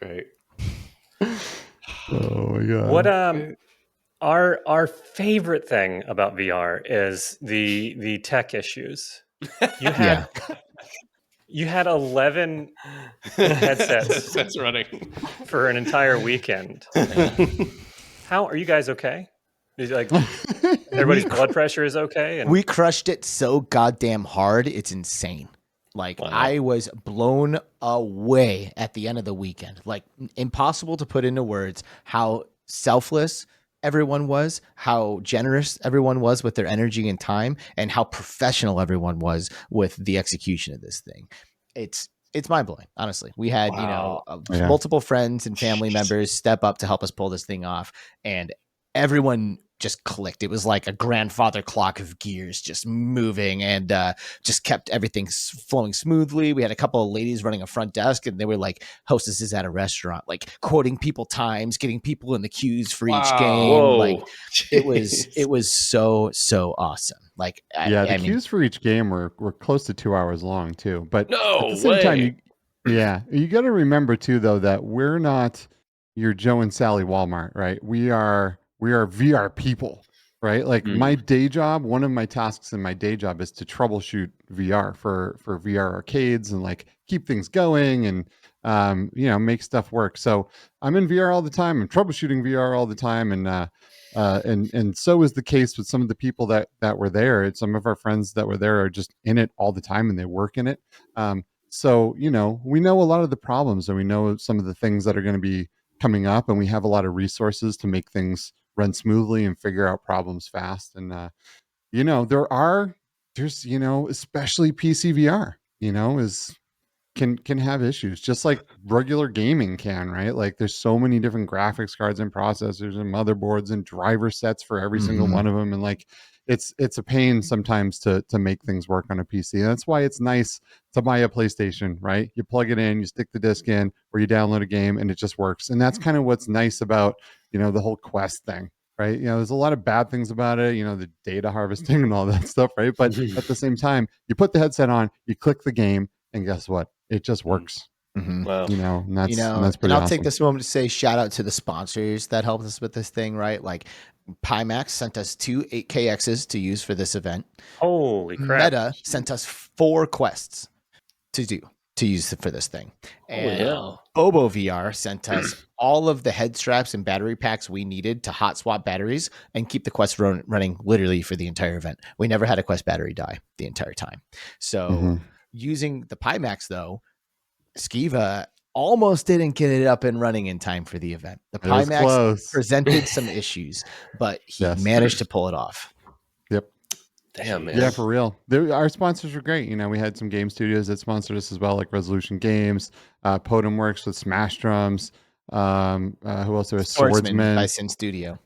Speaker 2: Great.
Speaker 3: Oh my God.
Speaker 1: What our favorite thing about VR is the tech issues. You had 11 headsets
Speaker 2: that's running
Speaker 1: for an entire weekend. How are you guys okay? Like everybody's blood pressure is okay? And
Speaker 4: we crushed it so goddamn hard, it's insane. Like, wow. I was blown away at the end of the weekend. Like, impossible to put into words how selfless everyone was, how generous everyone was with their energy and time, and how professional everyone was with the execution of this thing. It's mind-blowing, honestly. We had, multiple friends and family members step up to help us pull this thing off, and everyone just clicked. It was like a grandfather clock of gears just moving, and just kept everything flowing smoothly. We had a couple of ladies running a front desk, and they were like hostesses at a restaurant, like quoting people times, getting people in the queues for each game.
Speaker 5: Whoa.
Speaker 4: Like it was so awesome. Like
Speaker 3: the queues for each game were close to 2 hours long too. But
Speaker 5: no
Speaker 3: at the same time, Yeah. You got to remember too, though, that we're not your Joe and Sally Walmart, right? We are VR people, right? Like my day job, one of my tasks in my day job is to troubleshoot VR for VR arcades and like keep things going and make stuff work. So I'm in VR all the time. I'm troubleshooting VR all the time, and so is the case with some of the people that were there. And some of our friends that were there are just in it all the time and they work in it. So, we know a lot of the problems and we know some of the things that are going to be coming up, and we have a lot of resources to make things run smoothly and figure out problems fast. And, there's, especially PC VR, can have issues just like regular gaming can, right? Like there's so many different graphics cards and processors and motherboards and driver sets for every single one of them, and like it's a pain sometimes to make things work on a PC. That's why it's nice to buy a PlayStation, right? You plug it in, you stick the disc in, or you download a game and it just works. And that's kind of what's nice about the whole Quest thing, right? There's a lot of bad things about it, the data harvesting and all that stuff, right? But at the same time, you put the headset on, you click the game, and guess what? It just works.
Speaker 5: Wow.
Speaker 3: And that's pretty
Speaker 4: and I'll
Speaker 3: awesome.
Speaker 4: take this moment to say shout out to the sponsors that helped us with this thing, right? Like Pimax sent us 2 8KXs to use for this event.
Speaker 1: Holy crap.
Speaker 4: Meta sent us 4 quests to use for this thing. And Bobo VR sent us all of the head straps and battery packs we needed to hot swap batteries and keep the quest running literally for the entire event. We never had a quest battery die the entire time. So using the Pimax, though, Skeeva almost didn't get it up and running in time for the event. The Pimax presented some issues, but he managed to pull it off.
Speaker 3: Yep.
Speaker 5: Damn, man.
Speaker 3: Yeah, for real. Our sponsors were great. We had some game studios that sponsored us as well, like Resolution Games. Podem works with Smash Drums. Who else? There was Swordsman
Speaker 4: by Sin Studio.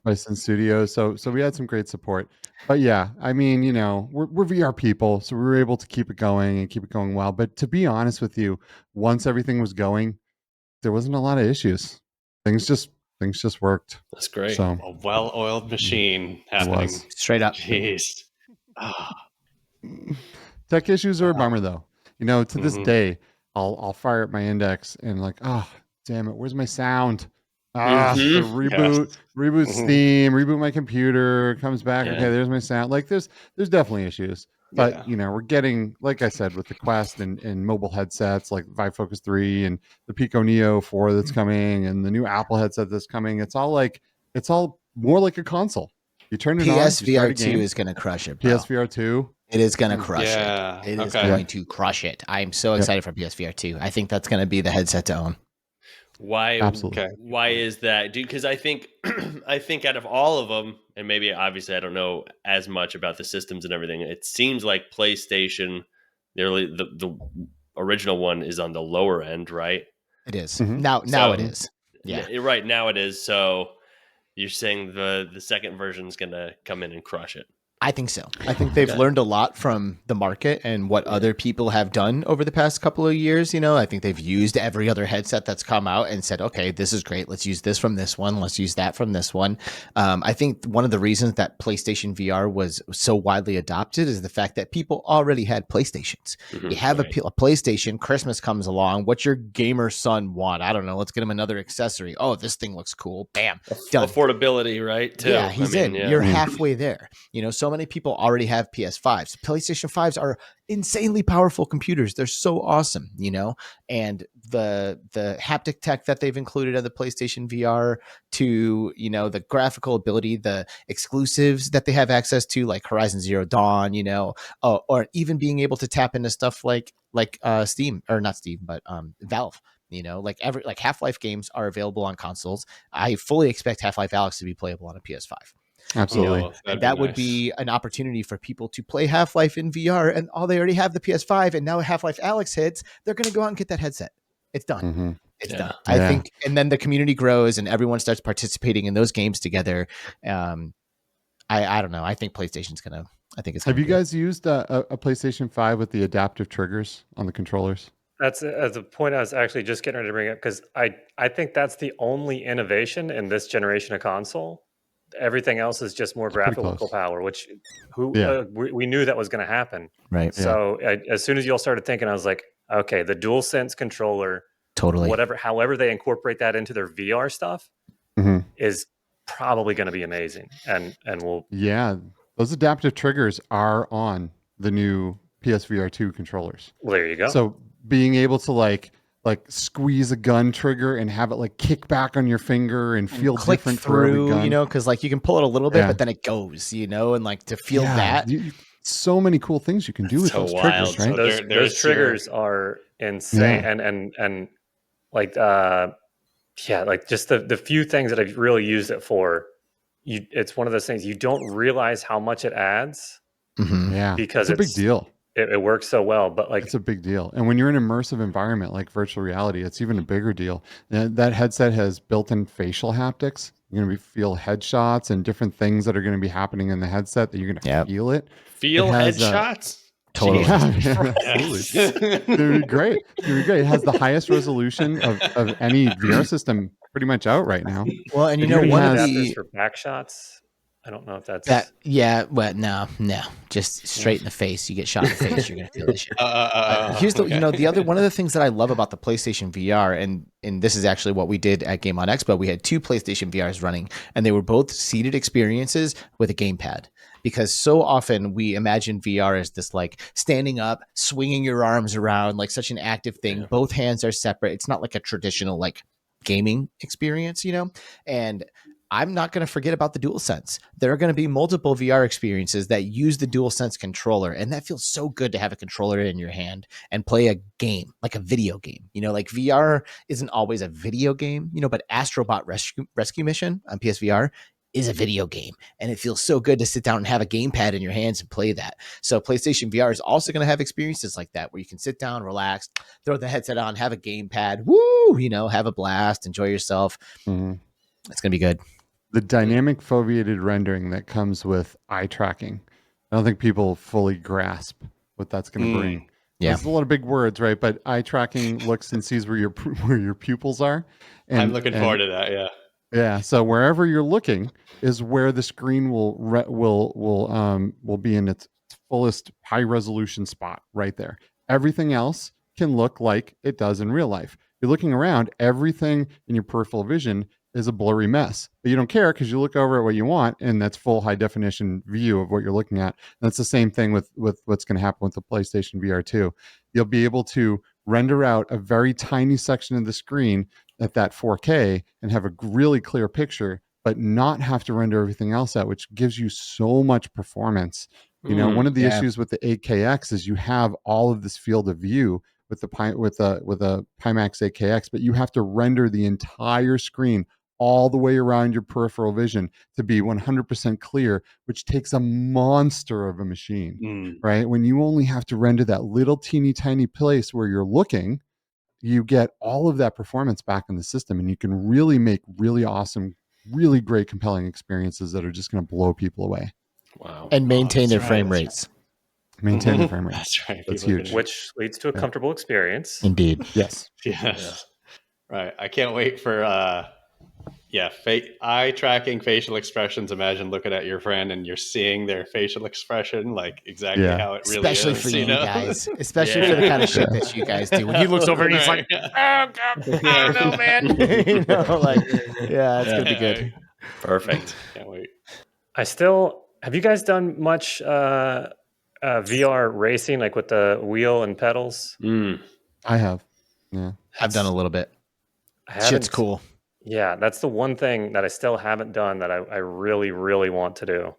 Speaker 3: So we had some great support. But yeah, I mean, we're VR people, so we were able to keep it going and keep it going well. But to be honest with you, once everything was going, there wasn't a lot of issues. Things just worked.
Speaker 5: That's great.
Speaker 3: So
Speaker 2: a well-oiled machine happening.
Speaker 4: Straight up.
Speaker 2: Jeez.
Speaker 3: Tech issues are a bummer though. To this day, I'll fire up my index and like, oh damn it, where's my sound? Reboot Steam, reboot my computer, comes back. Okay, there's my sound. Like there's definitely issues. But we're getting, like I said, with the Quest and mobile headsets like Vive Focus 3 and the Pico Neo 4 that's coming and the new Apple headset that's coming. It's all more like a console. You turn it on.
Speaker 4: PSVR 2 is going to crush it, bro.
Speaker 3: PSVR 2.
Speaker 4: It is going to crush it. It is going to crush it. I'm so excited for PSVR 2. I think that's going to be the headset to own.
Speaker 5: Why?
Speaker 3: Absolutely.
Speaker 5: Why is that, dude? Because I think out of all of them, and maybe obviously I don't know as much about the systems and everything, it seems like PlayStation, the original one is on the lower end, right?
Speaker 4: It is. Now it is. Yeah.
Speaker 5: Right now it is. So you're saying the second version is going to come in and crush it.
Speaker 4: I think so. I think they've learned a lot from the market and what other people have done over the past couple of years. I think they've used every other headset that's come out and said, okay, this is great. Let's use this from this one. Let's use that from this one. I think one of the reasons that PlayStation VR was so widely adopted is the fact that people already had PlayStations. You have a PlayStation, Christmas comes along. What's your gamer son want? I don't know. Let's get him another accessory. Oh, this thing looks cool. Bam. Done.
Speaker 5: Affordability, right? Too.
Speaker 4: Yeah, he's in. Yeah. You're halfway there. So many people already have PS5s. PlayStation 5s are insanely powerful computers. They're so awesome, and the haptic tech that they've included in the PlayStation VR to, the graphical ability, the exclusives that they have access to, like Horizon Zero Dawn, or even being able to tap into stuff like Steam, or not Steam, but Valve. Like Half-Life games are available on consoles. I fully expect Half-Life Alex to be playable on a PS5.
Speaker 3: Absolutely.
Speaker 4: That would be an opportunity for people to play Half-Life in VR, and they already have the PS5, and now Half-Life Alex hits, they're going to go out and get that headset. It's done. It's done. I think, and then the community grows and everyone starts participating in those games together. I don't know. I think PlayStation's going to,
Speaker 3: Have you guys used a PlayStation 5 with the adaptive triggers on the controllers?
Speaker 1: That's a point I was actually just getting ready to bring up, because I think that's the only innovation in this generation of console everything else is just more graphical
Speaker 3: close.
Speaker 1: power, which
Speaker 3: Yeah.
Speaker 1: we knew that was going to happen.
Speaker 4: Right.
Speaker 1: So as soon as you all started thinking, I was like, okay, the DualSense controller,
Speaker 4: Totally.
Speaker 1: however they incorporate that into their VR stuff is probably going to be amazing. And we'll
Speaker 3: those adaptive triggers are on the new PSVR 2 controllers.
Speaker 1: Well, there you go.
Speaker 3: So being able to like squeeze a gun trigger and have it like kick back on your finger and feel
Speaker 4: click
Speaker 3: different for every
Speaker 4: through,
Speaker 3: gun.
Speaker 4: you know, because like you can pull it a little bit, but then it goes, you know, and like to feel that.
Speaker 3: So many cool things you can do with those triggers, right?
Speaker 1: So those triggers are insane, and like like just the few things that I've really used it for. It's one of those things you don't realize how much it adds.
Speaker 3: Yeah,
Speaker 1: because
Speaker 3: it's a big deal.
Speaker 1: It works so well, but like
Speaker 3: it's a big deal. And when you're in an immersive environment like virtual reality, it's even a bigger deal. And that headset has built-in facial haptics. You're going to feel headshots and different things that are going to be happening in the headset that you're going to feel it.
Speaker 5: Feel headshots?
Speaker 4: Totally.
Speaker 3: Yeah, absolutely. It'd be great. It has the highest resolution of any VR system pretty much out right now.
Speaker 4: Well, and you know, one of the
Speaker 1: for back shots. I don't know if that's
Speaker 4: that. Yeah, well, no, just straight in the face. You get shot in the face, you're gonna feel this shit. Here's the, the other one of the things that I love about the PlayStation VR, and this is actually what we did at Game on Expo. We had 2 PlayStation VRs running, and they were both seated experiences with a gamepad. Because so often we imagine VR as this like standing up, swinging your arms around, like such an active thing. Yeah. Both hands are separate. It's not like a traditional like gaming experience, and I'm not going to forget about the DualSense. There are going to be multiple VR experiences that use the DualSense controller, and that feels so good to have a controller in your hand and play a game, like a video game. Like VR isn't always a video game, but Astrobot Rescue Mission on PSVR is a video game, and it feels so good to sit down and have a gamepad in your hands and play that. So PlayStation VR is also going to have experiences like that, where you can sit down, relax, throw the headset on, have a gamepad, have a blast, enjoy yourself. Mm-hmm. It's going to be good.
Speaker 3: The dynamic foveated rendering that comes with eye tracking, I don't think people fully grasp what that's going to bring. Yeah, it's a lot of big words, right? But eye tracking looks and sees where your pupils are. And,
Speaker 2: I'm looking forward to that. Yeah.
Speaker 3: Yeah. So wherever you're looking is where the screen will be in its fullest high resolution spot right there. Everything else can look like it does in real life. You're looking around, everything in your peripheral vision is a blurry mess, but you don't care because you look over at what you want, and that's full high definition view of what you're looking at. And that's the same thing with what's going to happen with the PlayStation VR 2. You'll be able to render out a very tiny section of the screen at that 4K and have a really clear picture, but not have to render everything else out, which gives you so much performance. One of the issues with the 8KX is you have all of this field of view with a Pimax 8KX, but you have to render the entire screen all the way around your peripheral vision to be 100% clear, which takes a monster of a machine, right? When you only have to render that little teeny tiny place where you're looking, you get all of that performance back in the system, and you can really make really awesome, really great, compelling experiences that are just going to blow people away.
Speaker 5: Wow.
Speaker 4: And maintain their frame rates.
Speaker 3: Maintain the frame rates.
Speaker 2: That's right.
Speaker 3: That's huge.
Speaker 1: Which leads to a comfortable experience.
Speaker 4: Indeed.
Speaker 3: Yes.
Speaker 2: Yes. Yeah. Right. I can't wait for eye tracking, facial expressions. Imagine looking at your friend and you're seeing their facial expression, like exactly how it really
Speaker 4: especially
Speaker 2: is.
Speaker 4: Especially for you guys. Especially for the kind of shit that you guys do. When he looks over and he's like, oh, God, I don't know, man. It's going to be good.
Speaker 5: Perfect.
Speaker 2: Can't wait.
Speaker 1: Have you guys done much VR racing, like with the wheel and pedals?
Speaker 3: I have. Yeah.
Speaker 4: I've done a little bit. Shit's cool.
Speaker 1: Yeah, that's the one thing that I still haven't done that I really, really want to do.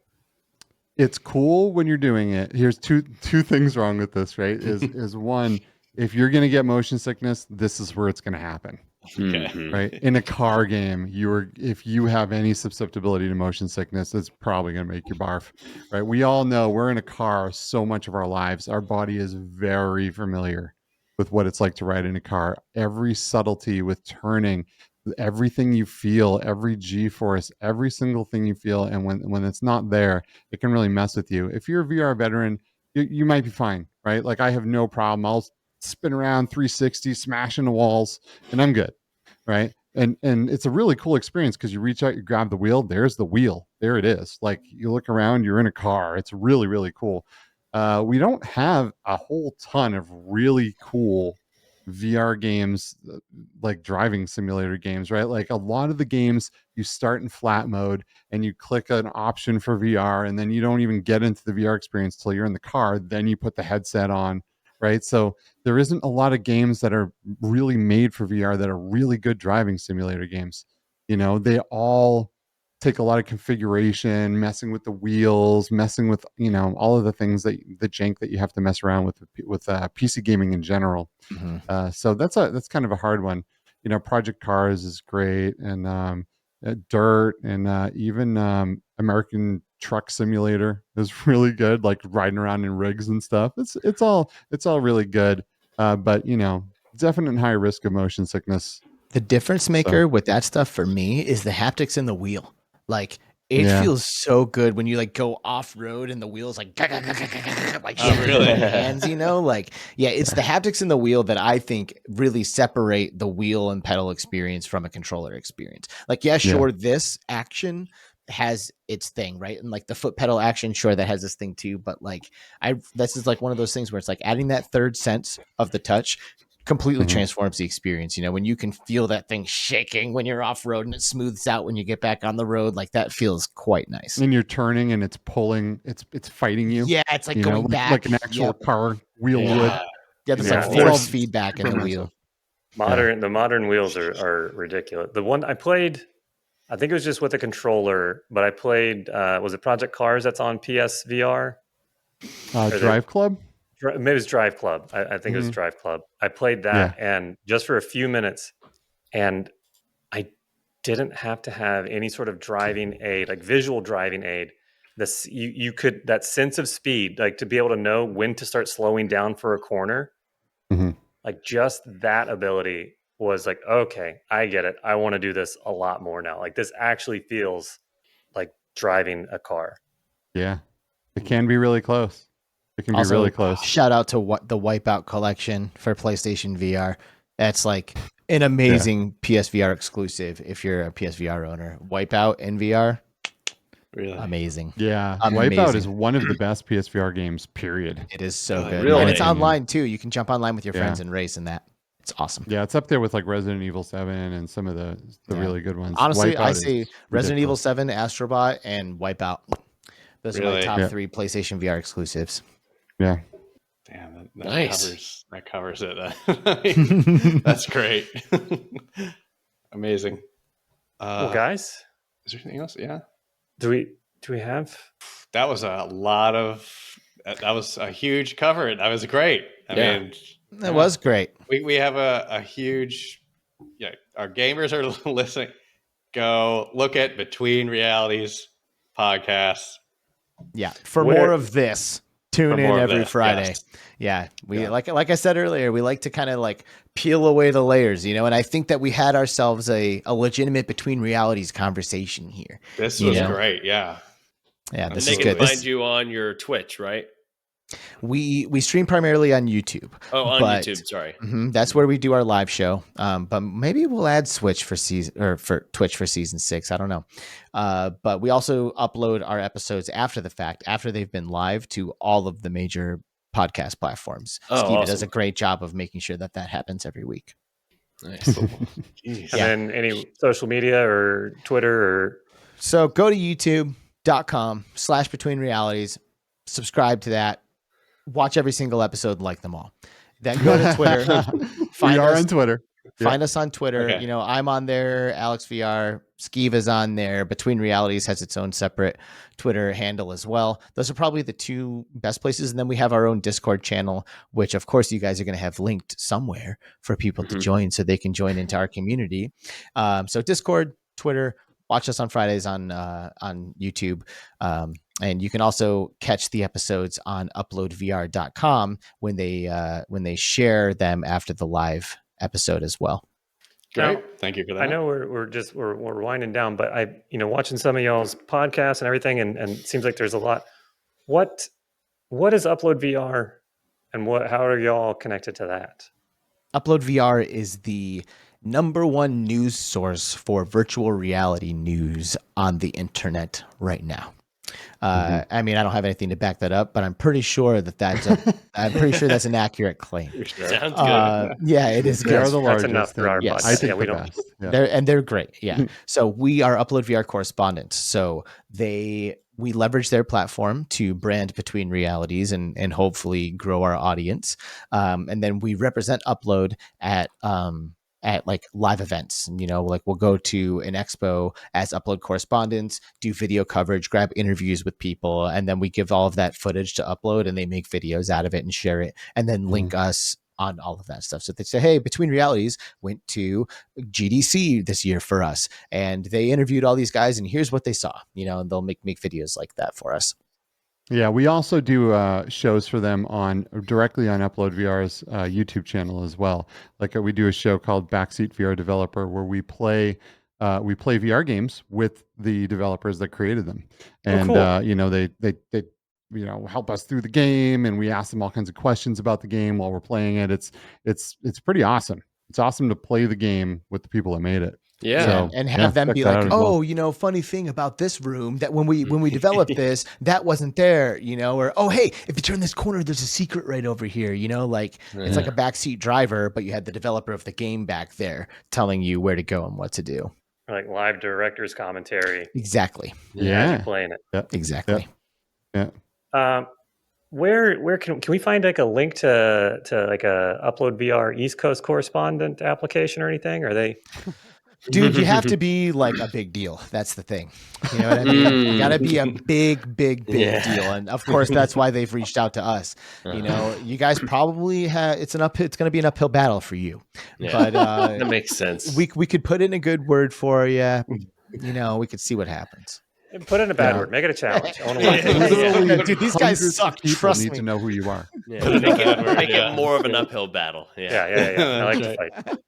Speaker 3: It's cool when you're doing it. Here's two things wrong with this, right? Is one, if you're going to get motion sickness, this is where it's going to happen.
Speaker 2: Okay.
Speaker 3: Right? In a car game, if you have any susceptibility to motion sickness, it's probably going to make you barf. Right? We all know we're in a car so much of our lives. Our body is very familiar with what it's like to ride in a car. Every subtlety with turning, everything you feel, every G-force, every single thing you feel, and when it's not there, it can really mess with you. If you're a VR veteran, you might be fine, right? Like I have no problem. I'll spin around 360, smash into walls, and I'm good, right? and it's a really cool experience because you reach out, you grab the wheel, there's the wheel, there it is. Like you look around, you're in a car. It's really, really cool. We don't have a whole ton of really cool VR games, like driving simulator games, right? Like a lot of the games you start in flat mode and you click an option for VR, and then you don't even get into the VR experience till you're in the car. Then you put the headset on, right? So there isn't a lot of games that are really made for VR that are really good driving simulator games. They all take a lot of configuration, messing with the wheels, messing with all of the things that the jank that you have to mess around with PC gaming in general. So that's kind of a hard one. Project Cars is great, and Dirt, and even American Truck Simulator is really good, like riding around in rigs and stuff. It's all really good, but definite high risk of motion sickness.
Speaker 4: The difference maker with that stuff for me is the haptics in the wheel. Like it feels so good when you like go off road and the wheels like
Speaker 2: really?
Speaker 4: your hands, like it's the haptics in the wheel that I think really separate the wheel and pedal experience from a controller experience. Like, sure, this action has its thing, right? And like the foot pedal action, sure, that has this thing too. But like this is like one of those things where it's like adding that third sense of the touch completely transforms the experience. When you can feel that thing shaking when you're off road and it smooths out when you get back on the road, like that feels quite nice.
Speaker 3: And you're turning and it's pulling, it's fighting you.
Speaker 4: Yeah, it's like going back
Speaker 3: like an actual car wheel would.
Speaker 4: Yeah, there's like force feedback in the wheel.
Speaker 1: The modern wheels are ridiculous. The one I played, I think it was just with a controller, but I played was it Project Cars that's on PSVR?
Speaker 3: Drive Club?
Speaker 1: Maybe it was Drive Club. I think it was Drive Club. I played that and just for a few minutes, and I didn't have to have any sort of driving aid, like visual driving aid. You could, that sense of speed, like to be able to know when to start slowing down for a corner, like just that ability was like, okay, I get it. I want to do this a lot more now. Like this actually feels like driving a car.
Speaker 3: Yeah, it can be really close. It can
Speaker 4: Also,
Speaker 3: be really close.
Speaker 4: Shout out to the Wipeout collection for PlayStation VR. That's like an amazing PSVR exclusive if you're a PSVR owner. Wipeout in VR,
Speaker 2: really
Speaker 4: amazing.
Speaker 3: Yeah,
Speaker 4: amazing.
Speaker 3: Wipeout is one of the best PSVR games, period.
Speaker 4: It is so good.
Speaker 5: Really?
Speaker 4: And it's online too. You can jump online with your friends and race in that. It's awesome.
Speaker 3: Yeah, it's up there with like Resident Evil 7 and some of the really good ones.
Speaker 4: Honestly,
Speaker 3: Wipeout
Speaker 4: I say Resident Evil
Speaker 3: ridiculous.
Speaker 4: 7, Astrobot, and Wipeout. Those are my top 3 PlayStation VR exclusives.
Speaker 3: Yeah.
Speaker 2: Damn,
Speaker 5: Nice.
Speaker 2: That covers it. That's great. Amazing.
Speaker 1: Well, guys,
Speaker 2: is there anything else? Yeah.
Speaker 1: do we have?
Speaker 2: That was a lot of. That was a huge cover. That was great. I mean,
Speaker 4: that was great.
Speaker 2: We have a huge. Yeah, our gamers are listening. Go look at Between Realities podcast.
Speaker 4: Yeah, for more of this. Tune in every Friday.
Speaker 2: Yes.
Speaker 4: Yeah, we like I said earlier, we like to kind of like peel away the layers, and I think that we had ourselves a legitimate Between Realities conversation here.
Speaker 2: This was great. Yeah.
Speaker 4: Yeah, this
Speaker 5: and
Speaker 4: is
Speaker 5: they
Speaker 4: good.
Speaker 5: can find you on your Twitch, right?
Speaker 4: We stream primarily on YouTube.
Speaker 5: Oh, on YouTube. Sorry,
Speaker 4: that's where we do our live show. But maybe we'll add Twitch for Twitch for season 6. I don't know. But we also upload our episodes after the fact, after they've been live, to all of the major podcast platforms. Skeeva does a great job of making sure that happens every week.
Speaker 5: Nice.
Speaker 1: And then any social media or Twitter or.
Speaker 4: So go to youtube.com/Between Realities, subscribe to that. Watch every single episode and like them all. Then go to Twitter.
Speaker 3: We are on Twitter.
Speaker 4: Find us on Twitter.
Speaker 2: Okay.
Speaker 4: I'm on there. Alex VR. Skeeva's on there. Between Realities has its own separate Twitter handle as well. Those are probably the 2 best places. And then we have our own Discord channel, which of course you guys are going to have linked somewhere for people to join so they can join into our community. So Discord, Twitter, watch us on Fridays on YouTube. And you can also catch the episodes on uploadvr.com when they share them after the live episode as well.
Speaker 2: Great.
Speaker 1: Now,
Speaker 2: Thank you for that.
Speaker 1: I know we're winding down, but watching some of y'all's podcasts and everything, and it seems like there's a lot. What is Upload VR, and how are y'all connected to that?
Speaker 4: Upload VR is the #1 news source for virtual reality news on the internet right now. I mean, I don't have anything to back that up, but I'm pretty sure that's an accurate claim.
Speaker 2: Sure.
Speaker 5: Sounds good.
Speaker 4: Yeah, it is
Speaker 3: They are
Speaker 4: good.
Speaker 3: the
Speaker 1: That's
Speaker 3: largest.
Speaker 1: enough for our
Speaker 3: and
Speaker 4: Yes.
Speaker 3: I
Speaker 1: podcast.
Speaker 3: think
Speaker 1: Yeah, we
Speaker 3: the
Speaker 1: don't.
Speaker 3: best. Yeah.
Speaker 4: They're great. Yeah. So we are Upload VR correspondents. So we leverage their platform to brand Between Realities and hopefully grow our audience. And then we represent Upload at like live events. And, like we'll go to an expo as Upload correspondents, do video coverage, grab interviews with people, and then we give all of that footage to Upload, and they make videos out of it and share it, and then link us on all of that stuff. So they say, hey, Between Realities went to GDC this year for us, and they interviewed all these guys, and here's what they saw, and they'll make videos like that for us.
Speaker 3: Yeah, we also do shows for them directly on Upload VR's YouTube channel as well. Like we do a show called Backseat VR Developer, where we play VR games with the developers that created them, and
Speaker 1: cool.
Speaker 3: they help us through the game, and we ask them all kinds of questions about the game while we're playing it. It's pretty awesome. It's awesome to play the game with the people that made it.
Speaker 5: Yeah.
Speaker 3: So,
Speaker 4: And have them
Speaker 3: check
Speaker 4: be
Speaker 3: that
Speaker 4: like,
Speaker 3: out as well.
Speaker 4: oh, funny thing about this room that when we developed this, that wasn't there, or, oh, hey, if you turn this corner, there's a secret right over here, it's like a backseat driver, but you had the developer of the game back there telling you where to go and what to do.
Speaker 1: Like live director's commentary.
Speaker 4: Exactly.
Speaker 3: Yeah.
Speaker 1: Playing it.
Speaker 4: Exactly.
Speaker 3: Yeah.
Speaker 1: Where can we find like a link to like a Upload VR East Coast correspondent application or anything? Are they?
Speaker 4: Dude, you have to be like a big deal. That's the thing. You know what I mean? You gotta be a big deal. And of course, that's why they've reached out to us. You guys probably it's going to be an uphill battle for you.
Speaker 5: Yeah.
Speaker 4: But
Speaker 5: that makes sense.
Speaker 4: we could put in a good word for you. We could see what happens.
Speaker 1: Put in a bad word. Make it a challenge. I want to watch
Speaker 3: Literally,
Speaker 4: Dude, these guys
Speaker 3: hundreds of
Speaker 4: suck.
Speaker 3: people
Speaker 4: Trust
Speaker 3: need
Speaker 4: me.
Speaker 3: to know who you are.
Speaker 5: Yeah. Make it more of an uphill battle. Yeah.
Speaker 1: Yeah. I like to fight.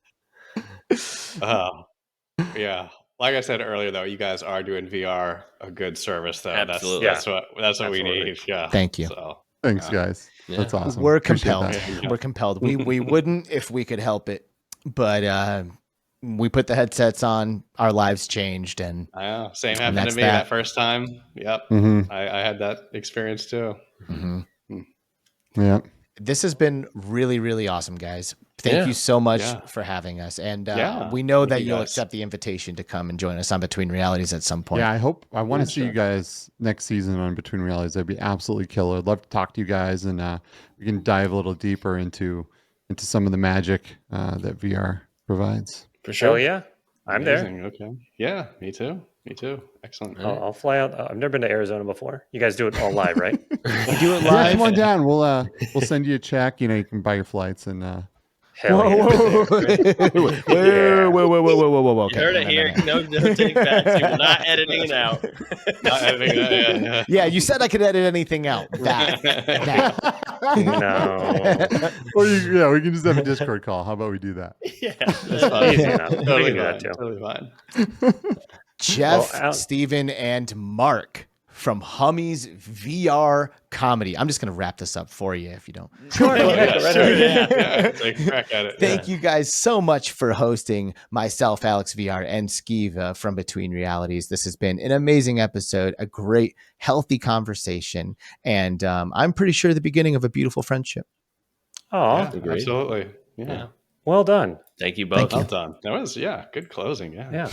Speaker 2: Yeah. Like I said earlier, though, you guys are doing VR a good service, though.
Speaker 5: Absolutely.
Speaker 2: That's what we need. Yeah.
Speaker 4: Thank you.
Speaker 2: So,
Speaker 3: Thanks, guys.
Speaker 5: Yeah.
Speaker 3: That's awesome.
Speaker 4: We're
Speaker 3: Appreciate
Speaker 4: compelled.
Speaker 3: that.
Speaker 4: We're compelled. We wouldn't if we could help it, but we put the headsets on. Our lives changed, and
Speaker 2: I know. Same happened
Speaker 4: that's
Speaker 2: to me that first time. Yep.
Speaker 3: Mhm.
Speaker 2: I had that experience too.
Speaker 3: Yeah.
Speaker 4: this has been really, really awesome, guys. Thank you so much for having us. And we know that you'll accept the invitation to come and join us on Between Realities at some point.
Speaker 3: Yeah, I want to see you guys next season on Between Realities. That'd be absolutely killer. I'd love to talk to you guys, and we can dive a little deeper into some of the magic that VR provides.
Speaker 5: For sure.
Speaker 1: Hell yeah. I'm there.
Speaker 2: Okay. Yeah, me too. Me too. Excellent.
Speaker 1: I'll fly out. I've never been to Arizona before. You guys do it all live, right?
Speaker 4: We do it live.
Speaker 3: Yeah, come on down. We'll send you a check. You know, you can buy your flights and.
Speaker 1: Hell yeah.
Speaker 4: Whoa.
Speaker 5: You heard it here. No take backs. You're not editing it out.
Speaker 2: Not editing that,
Speaker 4: Yeah, you said I could edit anything out. That.
Speaker 1: No.
Speaker 3: Or we can just have a Discord call. How about we do that?
Speaker 5: Yeah.
Speaker 2: That's fine.
Speaker 1: Easy enough. We
Speaker 2: Totally
Speaker 1: can do that
Speaker 2: fine.
Speaker 1: too.
Speaker 2: Totally fine.
Speaker 4: Jeff, Steven, and Mark from Hummy's VR Comedy. I'm just going to wrap this up for you if you don't.
Speaker 1: Sure.
Speaker 2: Take a crack at it.
Speaker 4: Thank you guys so much for hosting myself, Alex VR, and Skeeva from Between Realities. This has been an amazing episode, a great, healthy conversation, and I'm pretty sure the beginning of a beautiful friendship.
Speaker 1: Oh,
Speaker 2: Yeah, absolutely. Yeah.
Speaker 1: well done.
Speaker 5: Thank you both.
Speaker 2: Well done. That was good closing.
Speaker 1: Yeah.
Speaker 2: Yeah.